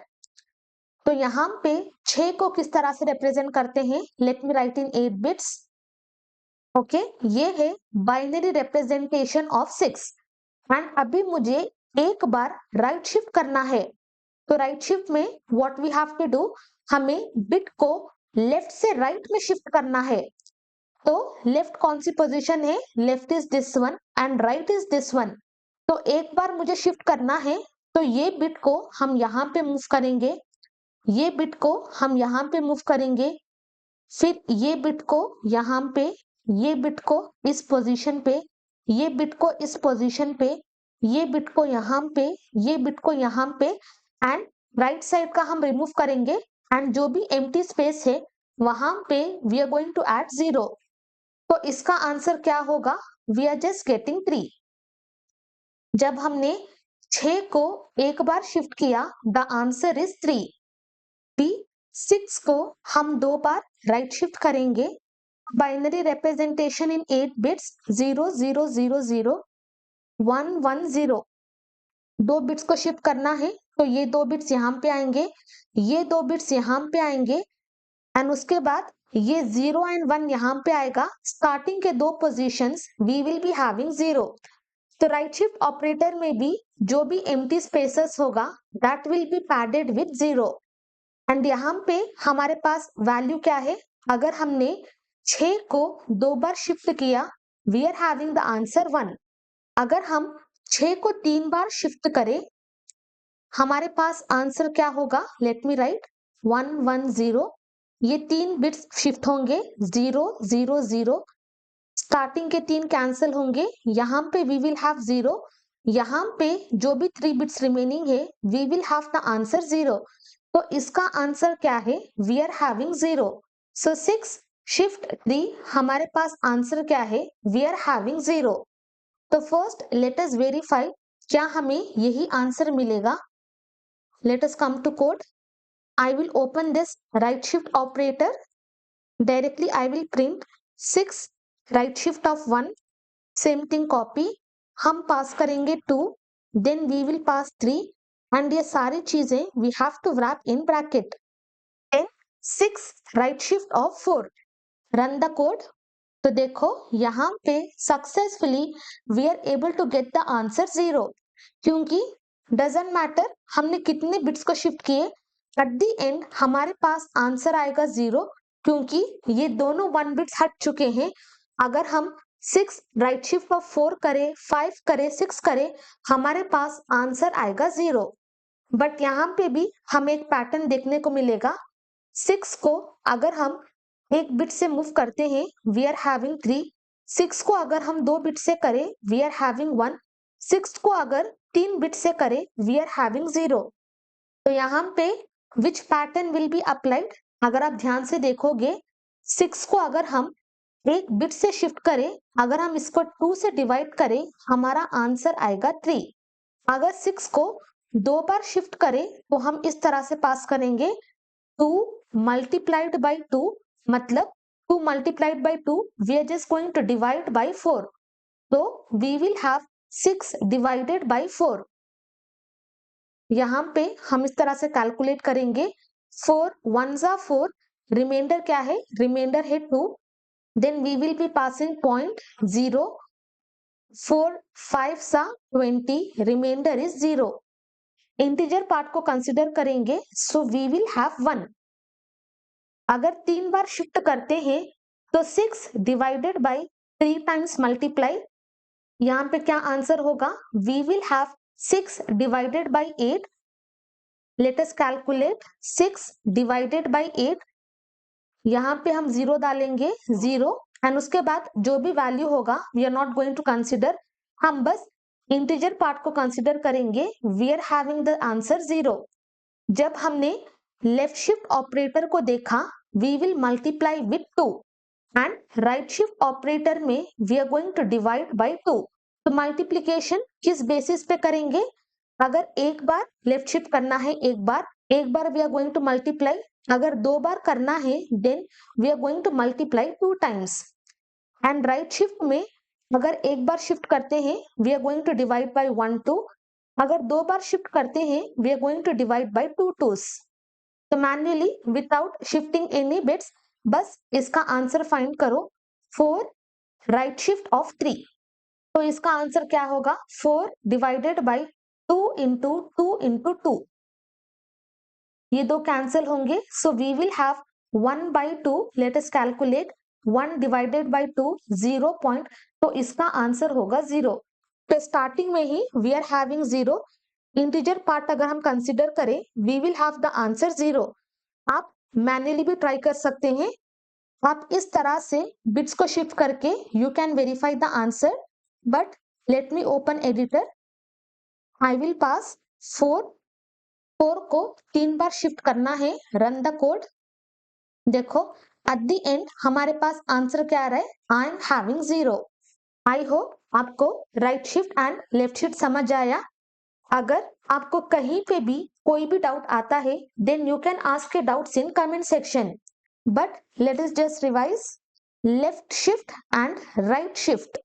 तो यहाँ पे 6 को किस तरह से represent करते हैं? Let me write in 8 bits. Okay, ये है बाइनरी रिप्रेजेंटेशन ऑफ 6। एंड अभी मुझे एक बार राइट शिफ्ट करना है, तो राइट शिफ्ट में what we have to do, हमें बिट को लेफ्ट से राइट में शिफ्ट करना है। तो लेफ्ट कौन सी पोजीशन है? Left is this one and right is this one. तो एक बार मुझे शिफ्ट करना है, तो ये बिट को हम यहाँ पे मूव करेंगे, ये बिट को हम यहाँ पे मूव करेंगे, फिर ये बिट को यहाँ पे, ये बिट को इस पोजीशन पे, ये बिट को इस पोजीशन पे, ये बिट को यहाँ पे, ये बिट को यहाँ पे, एंड राइट साइड का हम रिमूव करेंगे, एंड जो भी एम्प्टी स्पेस है वहां पे we are going to add 0। तो इसका आंसर क्या होगा? We are just getting 3। जब हमने 6 को एक बार शिफ्ट किया द आंसर इज 3। 6 को हम 2 बार राइट शिफ्ट करेंगे, binary representation in 8 bits 0 0 0 0 1 1 0। 2 bits को शिफ्ट करना है, तो ये 2 बिट्स यहाँ पे आएंगे, ये 2 बिट्स यहाँ पे आएंगे, एंड उसके बाद ये 0 एंड 1 यहाँ पे आएगा। स्टार्टिंग के 2 positions we will be having 0। तो राइट शिफ्ट ऑपरेटर में भी जो भी एम्प्टी स्पेसेस होगा that will be padded with 0। And यहाँ पे हमारे पास वैल्यू क्या है? अगर हमने 6 को 2 बार शिफ्ट किया we are having the answer 1। अगर हम 6 को 3 बार शिफ्ट करें हमारे पास आंसर क्या होगा? Late me right 1 1 0। ये 3 बिट्स शिफ्ट होंगे 0 0 0। स्टार्टिंग के 3 कैंसिल होंगे, यहाँ पे वी विल हैव 0, यहाँ पे जो भी 3 बिट्स रिमेनिंग है we will have the answer 0। तो इसका आंसर क्या है? We are having 0। So 6 shift 3 हमारे पास आंसर क्या है? We are having 0। तो फर्स्ट लेट अस वेरीफाई क्या हमें यही आंसर मिलेगा। Let us come to code. I will open this right shift operator. Directly I will print 6 right shift of 1. Same thing copy. हम pass करेंगे 2, then we will pass 3, and ये सारी चीजें we have to wrap in bracket. Then 6 right shift of 4. Run the code. तो देखो यहाँ पे successfully we are able to get the answer 0, क्योंकि डजेंट मैटर हमने कितने बिट्स को शिफ्ट किए, एट द एंड हमारे पास आंसर आएगा 0, क्योंकि ये दोनों 1 बिट्स हट चुके हैं। अगर हम 6 राइट शिफ्ट ऑफ 4 करे, 5 करे, 6 करे, हमारे पास आंसर आएगा 0। बट यहाँ पे भी हमें एक पैटर्न देखने को मिलेगा। 6 को अगर हम एक बिट से मूव करते हैं, वी आर हैविंग 3। 6 को अगर हम 2 बिट से करें, वी आर हैविंग 1। 6 को अगर 3 बिट से करें, वी आर हैविंग 0। तो यहाँ पे which pattern will be applied? अगर आप ध्यान से देखोगे, 6 को अगर हम एक बिट से शिफ्ट करें, अगर हम इसको 2 से डिवाइड करें, हमारा आंसर आएगा 3। अगर 6 को 2 बार शिफ्ट करें तो हम इस तरह से पास करेंगे 2 multiplied by 2, मतलब 2 multiplied by 2, we are just going to divide by 4. तो we will have 6 divided by 4. यहाँ पे हम इस तरह से कैलकुलेट करेंगे 4 1 जा 4, रिमाइंडर क्या है? रिमाइंडर है 2। Then we will be passing point 0, 4 5 सा 20, रिमाइंडर इज 0। इंटीजर पार्ट को कंसिडर करेंगे, सो वी विल हैव 1। अगर 3 बार शिफ्ट करते हैं तो 6 डिवाइडेड बाय 3 टाइम्स मल्टीप्लाई, यहाँ पे क्या आंसर होगा? We will have 6 divided by 8। Let us calculate 6 divided by 8। यहाँ पे हम 0 डालेंगे, 0, एंड उसके बाद जो भी वैल्यू होगा we are not going to consider, हम बस इंटीजर पार्ट को कंसिडर करेंगे। We are having the answer 0। जब हमने लेफ्ट शिफ्ट ऑपरेटर को देखा, we will multiply with 2, and right shift operator में we are going to divide by 2। तो मल्टीप्लीकेशन किस बेसिस पे करेंगे? अगर एक बार लेफ्ट शिफ्ट करना है, एक बार we are going to multiply. अगर 2 बार करना है, then we are going to multiply 2 times. And right shift में अगर एक बार शिफ्ट करते हैं, we are going to divide by 1 2। अगर 2 बार शिफ्ट करते हैं, we are going to divide by 2 2s। तो manually without shifting any bits बस इसका आंसर फाइंड करो, 4 राइट शिफ्ट ऑफ 3। तो इसका आंसर क्या होगा? 4 डिवाइडेड बाय 2 इंटू 2 इंटू 2। ये दो कैंसिल होंगे, so we will have 1 by 2। Let us calculate 1 divided by 2, 0 point, तो इसका आंसर होगा 0। तो स्टार्टिंग में ही we are having 0। Integer part अगर हम कंसिडर करें, we will have the answer 0। आप मैन्युअली भी ट्राई कर सकते हैं। आप इस तरह से बिट्स को शिफ्ट करके you can verify the answer, but let me open editor. I will pass 4 को 3 बार शिफ्ट करना है, रन द कोड। देखो एट द एंड हमारे पास आंसर क्या आ रहा है? I am having 0। I hope आपको right shift and left shift समझ आया। अगर आपको कहीं पे भी कोई भी डाउट आता है, then you can ask your doubts in comment section. But let us just revise left shift and right shift.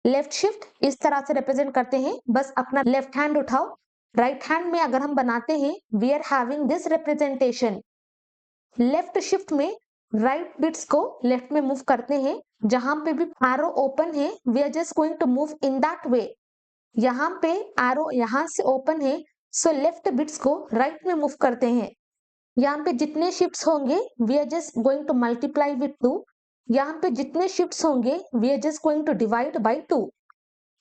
Left shift इस तरह से रिप्रेजेंट करते हैं, बस अपना लेफ्ट हैंड उठाओ। राइट हैंड में अगर हम बनाते हैं, we are having this representation. Left shift में राइट बिट्स को लेफ्ट में मूव करते हैं, जहां पे भी एरो ओपन है we are just going to move in that way. यहाँ पे एरो यहाँ से ओपन है, सो लेफ्ट बिट्स को राइट में मूव करते हैं। यहाँ पे जितने शिफ्ट्स होंगे we are just going to multiply with 2। यहाँ पे जितने शिफ्ट्स होंगे we are just going to divide by 2।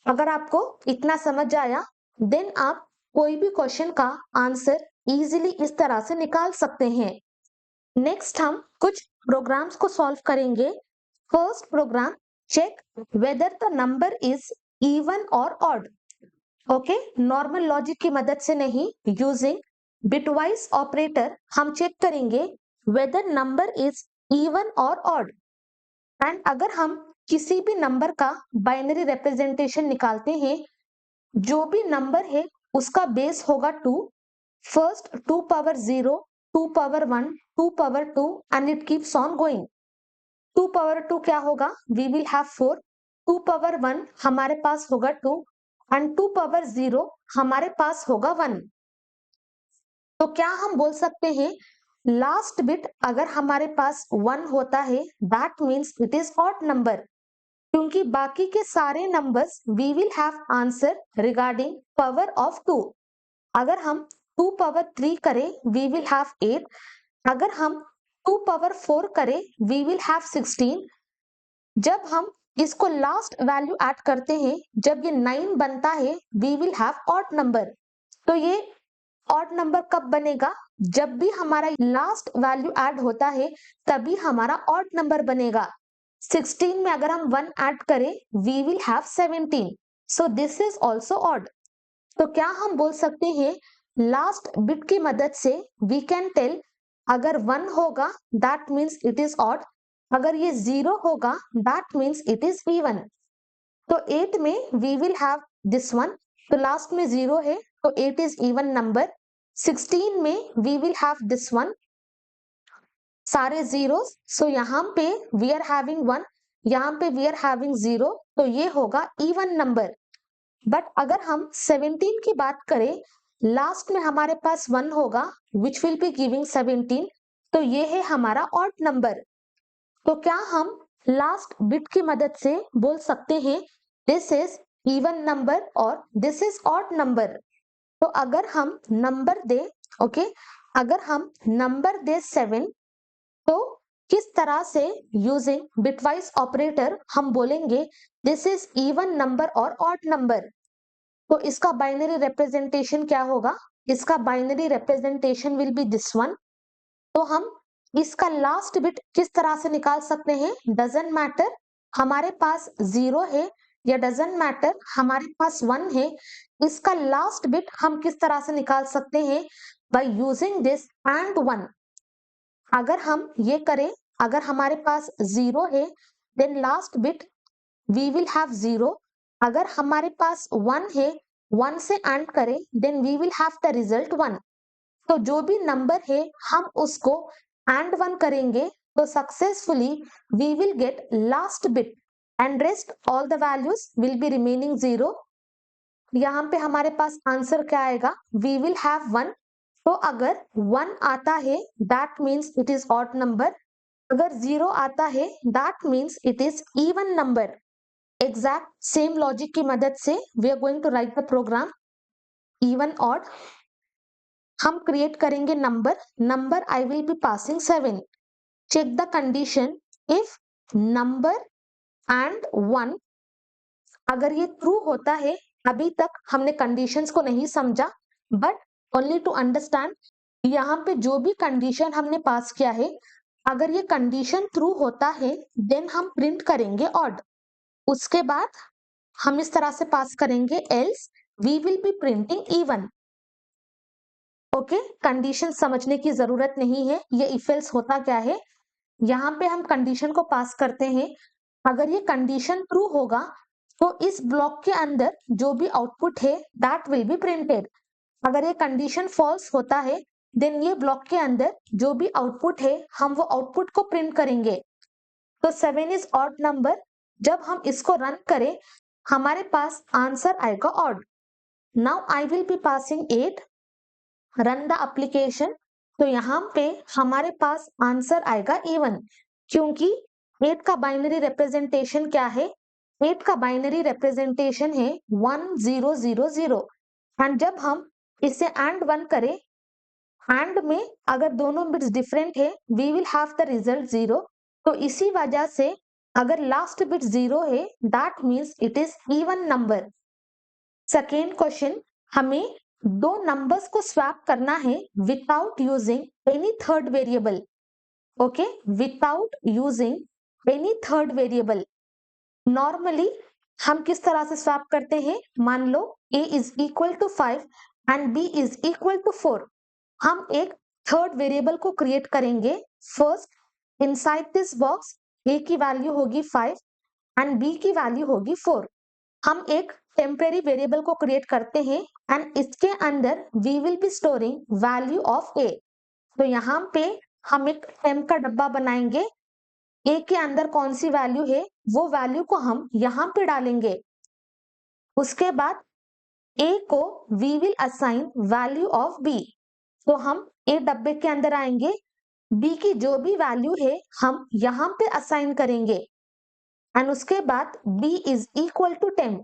अगर आपको इतना समझ आया, देन आप कोई भी क्वेश्चन का आंसर इजीली इस तरह से निकाल सकते हैं। नेक्स्ट हम कुछ प्रोग्राम्स को सॉल्व करेंगे। First program, check whether the number is even और ऑड। ओके, नॉर्मल लॉजिक की मदद से नहीं, यूजिंग बिटवाइज ऑपरेटर हम चेक करेंगे वेदर नंबर इज इवन और ऑड। एंड अगर हम किसी भी नंबर का बाइनरी रिप्रेजेंटेशन निकालते हैं, जो भी नंबर है उसका बेस होगा 2। First 2 power 0, 2 power 1, 2 power 2, and it keeps on going. 2 power 2 क्या होगा? We will have 4। 2 पावर 1 हमारे पास होगा 2, एंड 2 पावर 0 हमारे पास होगा 1। तो क्या हम बोल सकते हैं, लास्ट बिट अगर हमारे पास 1 होता है, that means it is odd number, क्योंकि बाकी के सारे numbers we will have answer regarding power of 2। अगर हम 2 पावर 3 करें, वी विल हैव 8। अगर हम 2 पावर 4 करें, वी विल हैव 16। जब हम इसको लास्ट वैल्यू ऐड करते हैं, जब ये 9 बनता है we will have odd number. तो ये ऑड नंबर कब बनेगा? जब भी हमारा लास्ट वैल्यू ऐड होता है तभी हमारा ऑड नंबर बनेगा। 16 में अगर हम 1 ऐड करें we will have 17, so this is also odd. तो क्या हम बोल सकते हैं लास्ट बिट की मदद से वी कैन टेल अगर 1 होगा that means it is odd, अगर ये 0 होगा that means it is even. तो 8 में we will have this one, तो लास्ट में 0 है तो 8 इज इवन नंबर। 16 में we will have this one, सारे जीरोस, सो यहाँ पे वी आर हैविंग 1, यहाँ पे वी आर हैविंग 0, तो ये होगा इवन नंबर। बट अगर हम 17 की बात करें, लास्ट में हमारे पास 1 होगा विच विल बी गिविंग 17, तो ये है हमारा ऑड नंबर। तो क्या हम लास्ट बिट की मदद से बोल सकते हैं दिस इज इवन नंबर और दिस इज ऑड नंबर? तो अगर हम नंबर दे ओके, अगर हम नंबर दे 7, तो किस तरह से यूजिंग बिटवाइज ऑपरेटर हम बोलेंगे दिस इज इवन नंबर और ऑड नंबर? तो इसका बाइनरी रिप्रेजेंटेशन क्या होगा? इसका binary representation will be this one. तो हम इसका लास्ट बिट किस तरह से निकाल सकते हैं? डजंट मैटर हमारे पास 0 है या डजंट मैटर हमारे पास 1 है, इसका लास्ट बिट हम किस तरह से निकाल सकते हैं? By using this and 1। अगर हम ये करें, अगर हमारे पास 0 है then last bit we will have 0, अगर हमारे पास 1 है 1 से एंड करें then we will have the result 1। तो जो भी नंबर है हम उसको एंड 1 करेंगे तो successfully we will get last bit and rest all the values will be remaining 0। यहाँ पे हमारे पास आंसर क्या आएगा? We will have 1। तो अगर 1 आता है that means it is odd number, अगर 0 आता है that means it is even number. Exact same logic की मदद से we are going to write the program even odd. हम क्रिएट करेंगे number I will be passing 7। Check the condition, if number and 1, अगर ये ट्रू होता है, अभी तक हमने कंडीशंस को नहीं समझा बट ओनली टू अंडरस्टैंड, यहाँ पे जो भी कंडीशन हमने पास किया है अगर ये कंडीशन ट्रू होता है देन हम प्रिंट करेंगे ऑड। उसके बाद हम इस तरह से पास करेंगे else we will be printing even. Okay, condition समझने की जरूरत नहीं है, ये इफ एल्स होता क्या है, यहाँ पे हम कंडीशन को पास करते हैं। अगर ये कंडीशन ट्रू होगा तो इस ब्लॉक के अंदर जो भी आउटपुट है दैट विल बी प्रिंटेड। अगर ये कंडीशन फॉल्स होता है देन ये ब्लॉक के अंदर जो भी आउटपुट है हम वो आउटपुट को प्रिंट करेंगे। तो 7 इज ऑड नंबर, जब हम इसको रन करें हमारे पास आंसर आएगा odd. Now I will be passing 8, run the application. तो यहाँ पे हमारे पास आंसर आएगा इवन, क्योंकि 8 का बाइनरी रिप्रेजेंटेशन क्या है? 8 का बाइनरी रिप्रेजेंटेशन है 1000 एंड जब हम इसे एंड 1 करें, एंड में अगर दोनों बिट्स डिफरेंट है we will have the result 0। तो इसी वजह से अगर लास्ट बिट 0 है that means it is even number. Second question, हमें दो नंबर्स को स्वैप करना है without using any third variable. Okay, without using any third variable. Normally हम किस तरह से स्वैप करते हैं? मान लो a is equal to 5 and b is equal to 4। हम एक थर्ड वेरिएबल को क्रिएट करेंगे। First inside this box a की वैल्यू होगी 5 एंड b की वैल्यू होगी 4। हम एक टेम्परेरी वेरिएबल को क्रिएट करते हैं एंड इसके अंदर we will be storing value of a। तो यहाँ पे हम एक टेम्प का डब्बा बनाएंगे, a के अंदर कौन सी वैल्यू है वो वैल्यू को हम यहाँ पे डालेंगे। उसके बाद a को we will assign value of b। तो हम a डब्बे के अंदर आएंगे, b की जो भी वैल्यू है हम यहाँ पे असाइन करेंगे एंड उसके बाद b इज इक्वल टू 10।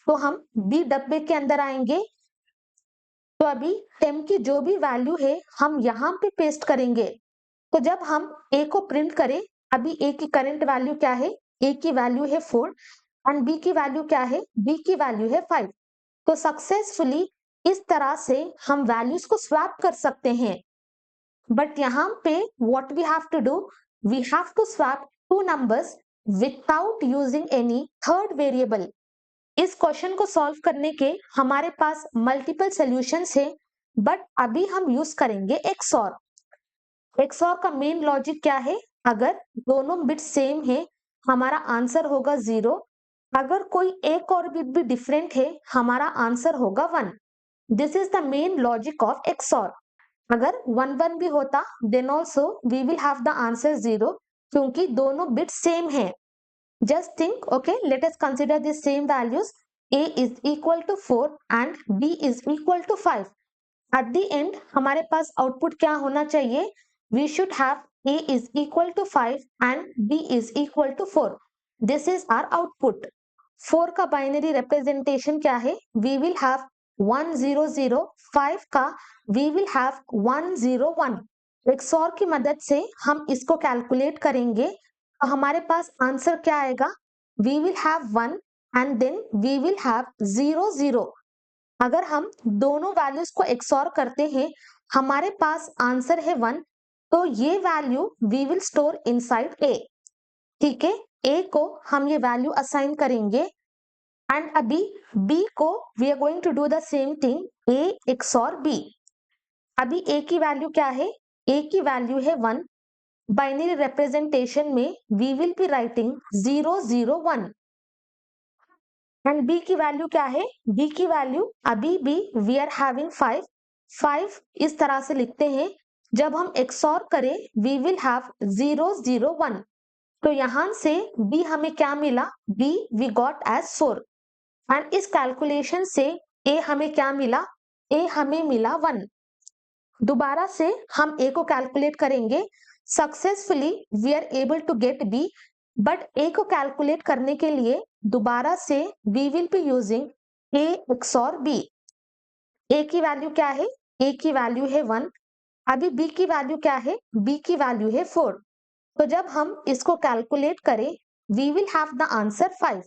तो हम b डब्बे के अंदर आएंगे, तो अभी 10 की जो भी वैल्यू है हम यहाँ पे पेस्ट करेंगे। तो जब हम a को प्रिंट करें, अभी a की करंट वैल्यू क्या है? A की वैल्यू है 4 एंड B की वैल्यू क्या है? B की वैल्यू है 5। तो सक्सेसफुली इस तरह से हम वैल्यूज को स्वैप कर सकते हैं। बट यहाँ पे what we have to do, we have to swap two numbers without using any third variable। इस क्वेश्चन को सॉल्व करने के हमारे पास मल्टीपल सॉल्यूशंस है, बट अभी हम यूज करेंगे XOR। XOR का मेन लॉजिक क्या है? अगर दोनों बिट सेम है हमारा आंसर होगा 0। अगर कोई एक और बिट भी डिफरेंट है हमारा आंसर होगा 1। This is the main logic of XOR। अगर 1 1 भी होता then also we will have the answer 0, क्योंकि दोनों बिट सेम है। Just think, okay, let us consider this same values. A is equal to 4 and B is equal to 5। At the end हमारे पास output क्या होना चाहिए? We should have A is equal to 5 and B is equal to 4। This is our output. 4 का binary representation क्या है? We will have 1 0 0। 5 का we will have 1 0 1। XOR की मदद से हम इसको कैलकुलेट करेंगे तो हमारे पास आंसर क्या आएगा? We will have 1 and then we will have 0 0। अगर हम दोनों वैल्यूज को XOR करते हैं हमारे पास आंसर है 1, तो ये value we will store inside A। ठीक है, A को हम ये वैल्यू असाइन करेंगे एंड अभी B को we are going to do the same thing, A XOR B। अभी A की वैल्यू क्या है? A की वैल्यू है 1। बाइनरी रिप्रेजेंटेशन में we will be writing 0 0 1 and B की वैल्यू क्या है? B की वैल्यू अभी भी वी आर हैविंग 5। 5 इस तरह से लिखते हैं, जब हम XOR करें वी विल हैव 0 0 1। तो यहां से B हमें क्या मिला? B we got as 4 and इस कैलकुलेशन से A हमें क्या मिला? A हमें मिला 1। दोबारा से हम A को कैलकुलेट करेंगे। Successfully we are able to get B, but A को कैलकुलेट करने के लिए दोबारा से we will be using A XOR B। A की वैल्यू क्या है? A की वैल्यू है 1। अभी B की वैल्यू क्या है? B की वैल्यू है 4। तो जब हम इसको कैलकुलेट करें we will have the answer 5।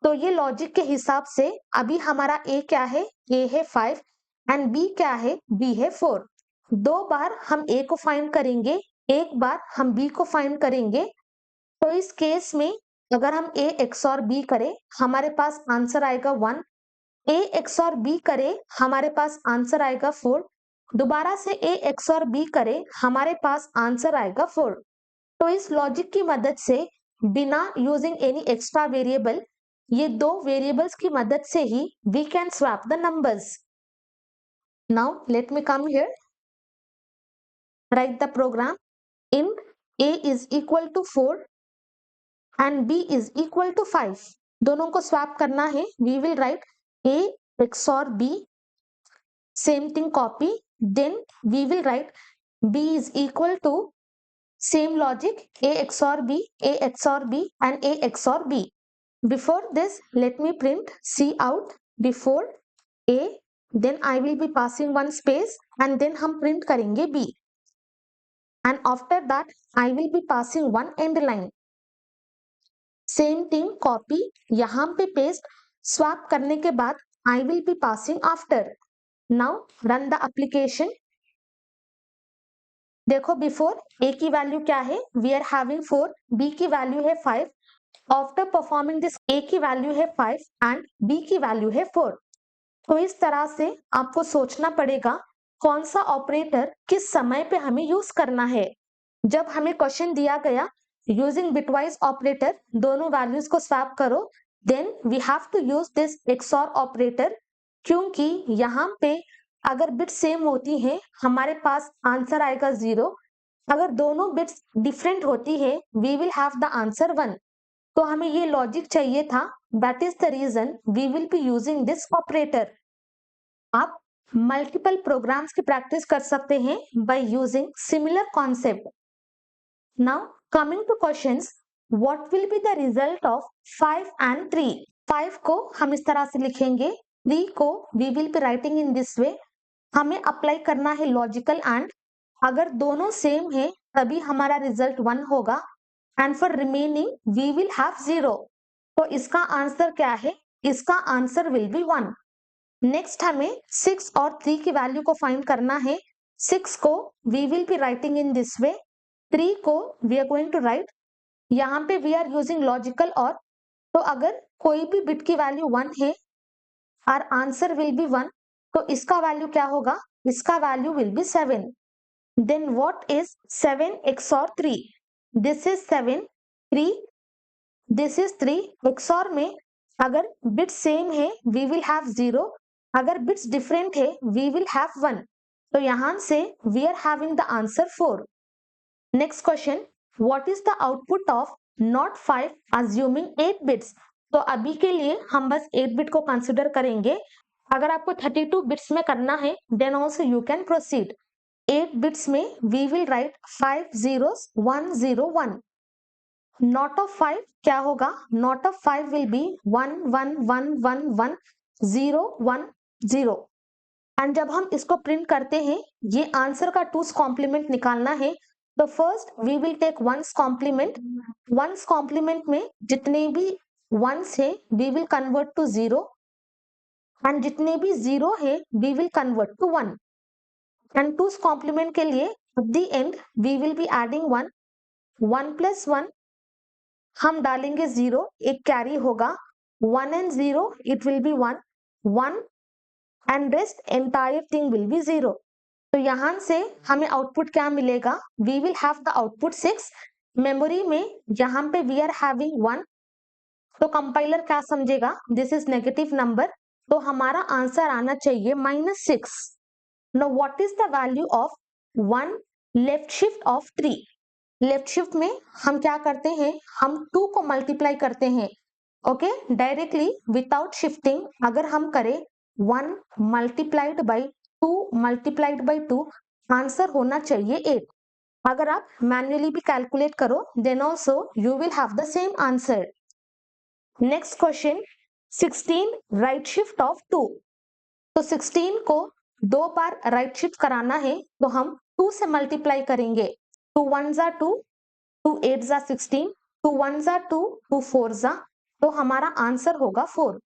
तो ये लॉजिक के हिसाब से अभी हमारा A क्या है? A है 5 एंड B क्या है? B है 4। दो बार हम A को फाइंड करेंगे, एक बार हम B को फाइंड करेंगे। तो इस केस में अगर हम A XOR B करें हमारे पास आंसर आएगा 1। A XOR B करें हमारे पास आंसर आएगा 4। दोबारा से A XOR B करें हमारे पास आंसर आएगा 4। तो इस लॉजिक की मदद से बिना यूजिंग एनी एक्स्ट्रा वेरिएबल, ये दो वेरिएबल्स की मदद से ही we can swap the numbers. Now let me come here, write the program. In A is equal to 4 and B is equal to 5। दोनों को स्वैप करना है। We will write A XOR B, same thing copy, then we will write B is equal to same logic A XOR B, A XOR B and A XOR B। Before this let me print C out before A, then I will be passing one space and then हम print करेंगे B and after that I will be passing one end line। Same thing copy, यहां पे paste, swap करने के बाद I will be passing after. Now run the application. देखो before A की value क्या है? वी आर हैविंग 4, B की वैल्यू है 5। आफ्टर परफॉर्मिंग दिस A की वैल्यू है 5 एंड B की वैल्यू है 4। तो इस तरह से आपको सोचना पड़ेगा कौन सा ऑपरेटर किस समय पे हमें यूज करना है। जब हमें क्वेश्चन दिया गया यूजिंग बिटवाइज ऑपरेटर दोनों वैल्यूज को स्वैप करो, then we have to use this XOR operator, क्योंकि यहाँ पे अगर बिट सेम होती है हमारे पास आंसर आएगा 0। अगर दोनों बिट्स डिफरेंट होती है we will have the answer 1। तो हमें ये लॉजिक चाहिए था, that is the reason we will be using this operator. आप मल्टीपल प्रोग्राम्स की प्रैक्टिस कर सकते हैं by using similar concept. Now coming to questions, what will be the result of 5 and 3? 5 को हम इस तरह से लिखेंगे, 3 को we will be writing in this way। हमें अप्लाई करना है लॉजिकल एंड। अगर दोनों सेम है तभी हमारा रिजल्ट 1 होगा। and for remaining we will have 0. तो इसका आंसर क्या है? इसका आंसर will be 1. नेक्स्ट हमें 6 और 3 की वैल्यू को फाइंड करना है. 6 को we will be writing in this way. 3 को we are going to write. यहाँ पे we are using logical or. तो अगर कोई भी बिट की वैल्यू 1 है, our answer will be 1. तो इसका वैल्यू क्या होगा? इसका value will be 7. Then what is 7 XOR 3? This is 7, 3, this is 3. XOR में अगर बिट्स सेम है we will have 0. अगर बिट्स डिफरेंट है we will have 1. तो यहां से we are having the answer 4. Next question, what is the output of not 5 assuming 8 bits? तो अभी के लिए हम बस 8 बिट को कंसिडर करेंगे. अगर आपको 32 बिट्स में करना है then also you can proceed. 8 bits में we will write 5 zeros 1 0 1. Not of 5 क्या होगा? Not of 5 will be 1 1 1 1 1 0 1 0. And जब हम इसको प्रिंट करते हैं, ये आंसर का 2's कॉम्प्लीमेंट निकालना है. तो first we will take 1's complement. 1's complement में जितने भी 1s है we will convert to 0 and जितने भी 0 है we will convert to 1. And 2's complement के लिए at the end we will be adding 1. 1 plus 1 हम डालेंगे 0, एक कैरी होगा. 1 and 0 it will be 1 1 and rest entire thing will be 0. तो यहां से हमें आउटपुट क्या मिलेगा? We will have the output 6. Memory में यहां पे we are having 1. तो कंपाइलर क्या समझेगा? This is negative number. तो हमारा आंसर आना चाहिए -6. Now what is the value of 1 left shift of 3? Left shift में हम क्या करते हैं? हम 2 को मल्टीप्लाई करते हैं. ओके, डायरेक्टली विदाउट शिफ्टिंग अगर हम करें 1 multiplied by 2 multiplied by 2, answer होना चाहिए 8. अगर आप मैन्युअली भी कैलकुलेट करो then also you will have the same answer. Next question, 16 right shift of 2. तो 16 को 2 बार राइट शिफ्ट कराना है तो हम 2 से मल्टीप्लाई करेंगे. 2 1s are 2, 2 8s are 16, 2 1s are 2, 2 4s are. तो हमारा आंसर होगा 4.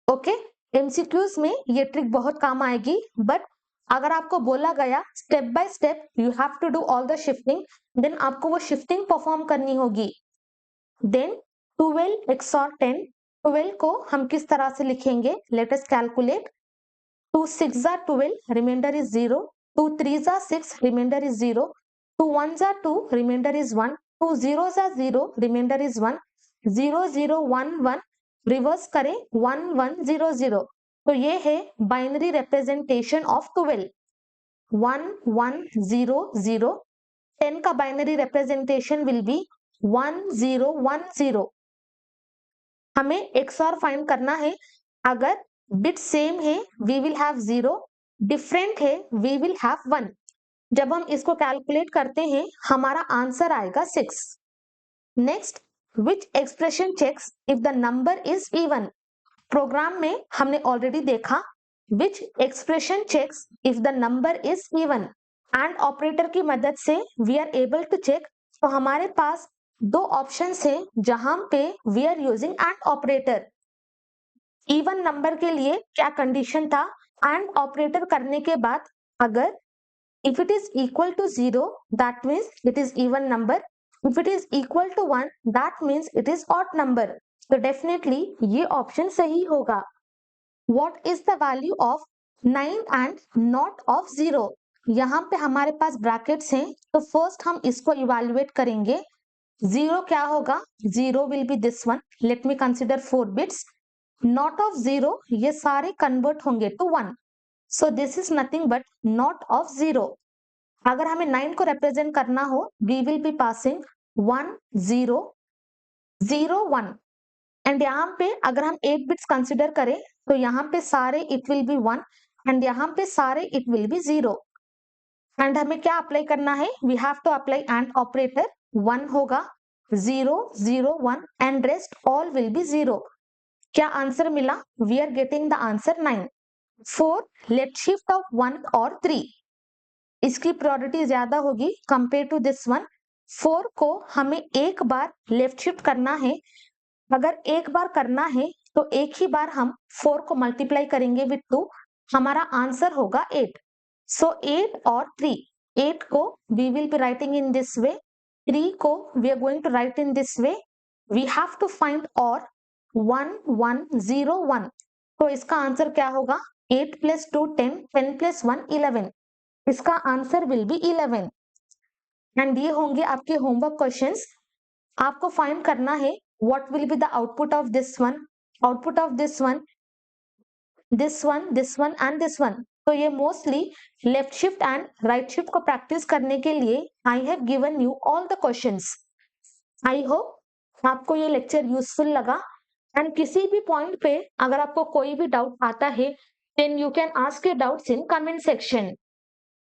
ओके, एमसीक्यूज में ये ट्रिक बहुत काम आएगी. बट अगर आपको बोला गया step by step you have to do all the shifting, then आपको वो शिफ्टिंग परफॉर्म करनी होगी. Then 12 XOR 10. 12 को हम किस तरह से लिखेंगे? Let us calculate. 2 6s are 12, reminder is 0. 2 3s are 6, reminder is 0. 2 1s are 2, remainder is 1. 2 zeros are 0, remainder is 1. 0 0 1 1 reverse करें 1 1 0 0. तो ये है बाइनरी रिप्रेजेंटेशन ऑफ 12. 1 1 0 0. 10 का बाइनरी रिप्रेजेंटेशन विल बी 1 0 1 0. हमें XOR फाइंड करना है. अगर बिट सेम है वी विल हैव 0, डिफरेंट है वी विल हैव 1. जब हम इसको कैलकुलेट करते हैं हमारा आंसर आएगा 6. Next, which expression checks if the number is even. Program में हमने ऑलरेडी देखा which expression checks if the number is even. And operator की मदद से we are able to check. तो हमारे पास 2 ऑप्शंस है जहां पे we are using and operator. Even number के लिए क्या कंडीशन था? एंड ऑपरेटर करने के बाद अगर if it is equal to 0 that means it is even number. If it is equal to 1 that means it is odd number. तो definitely ये ऑप्शन सही होगा. What is the value of 9 and not of 0? यहाँ पे हमारे पास brackets हैं तो first हम इसको इवेल्युएट करेंगे. 0 क्या होगा? 0 will be this one. Let me consider 4 bits. Not of 0 ये सारे कन्वर्ट होंगे to 1. So this is nothing but not of 0. अगर हमें 9 को रिप्रेजेंट करना हो we will be passing 1 0 0 1. And यहाँ पे अगर हम 8 बिट्स कंसिडर करें तो यहाँ पे सारे it will be 1 एंड यहाँ पे सारे it will be 0. एंड हमें क्या अप्लाई करना है? we have to apply and operator. 1 होगा 0 0 1 and rest all will be 0. क्या आंसर मिला? we are getting the answer 9. 4 left shift of 1 और 3. इसकी प्रायोरिटी ज्यादा होगी कंपेयर टू दिस वन. 4 को हमें एक बार लेफ्ट शिफ्ट करना है। अगर एक बार करना है तो एक ही बार हम 4 को मल्टीप्लाई करेंगे विथ 2, हमारा आंसर होगा 8। सो 8 और 3, 8 को we will be writing in this way, 3 को we are going to write in this way. We have to find और 1 1 0 1। तो इसका आंसर क्या होगा? 8 प्लस 2 10, 10 प्लस 1 11। इसका आंसर विल बी 11। एंड ये होंगे आपके होमवर्क क्वेश्चंस। आपको फाइंड करना है what will be the output of this one, output of this one, this one, this one and this one. तो ये mostly left shift and right shift को practice करने के लिए I have given you all the questions. I hope आपको ये lecture useful लगा। And किसी भी पॉइंट पे अगर आपको कोई भी डाउट आता है then you can ask your doubts in comment section.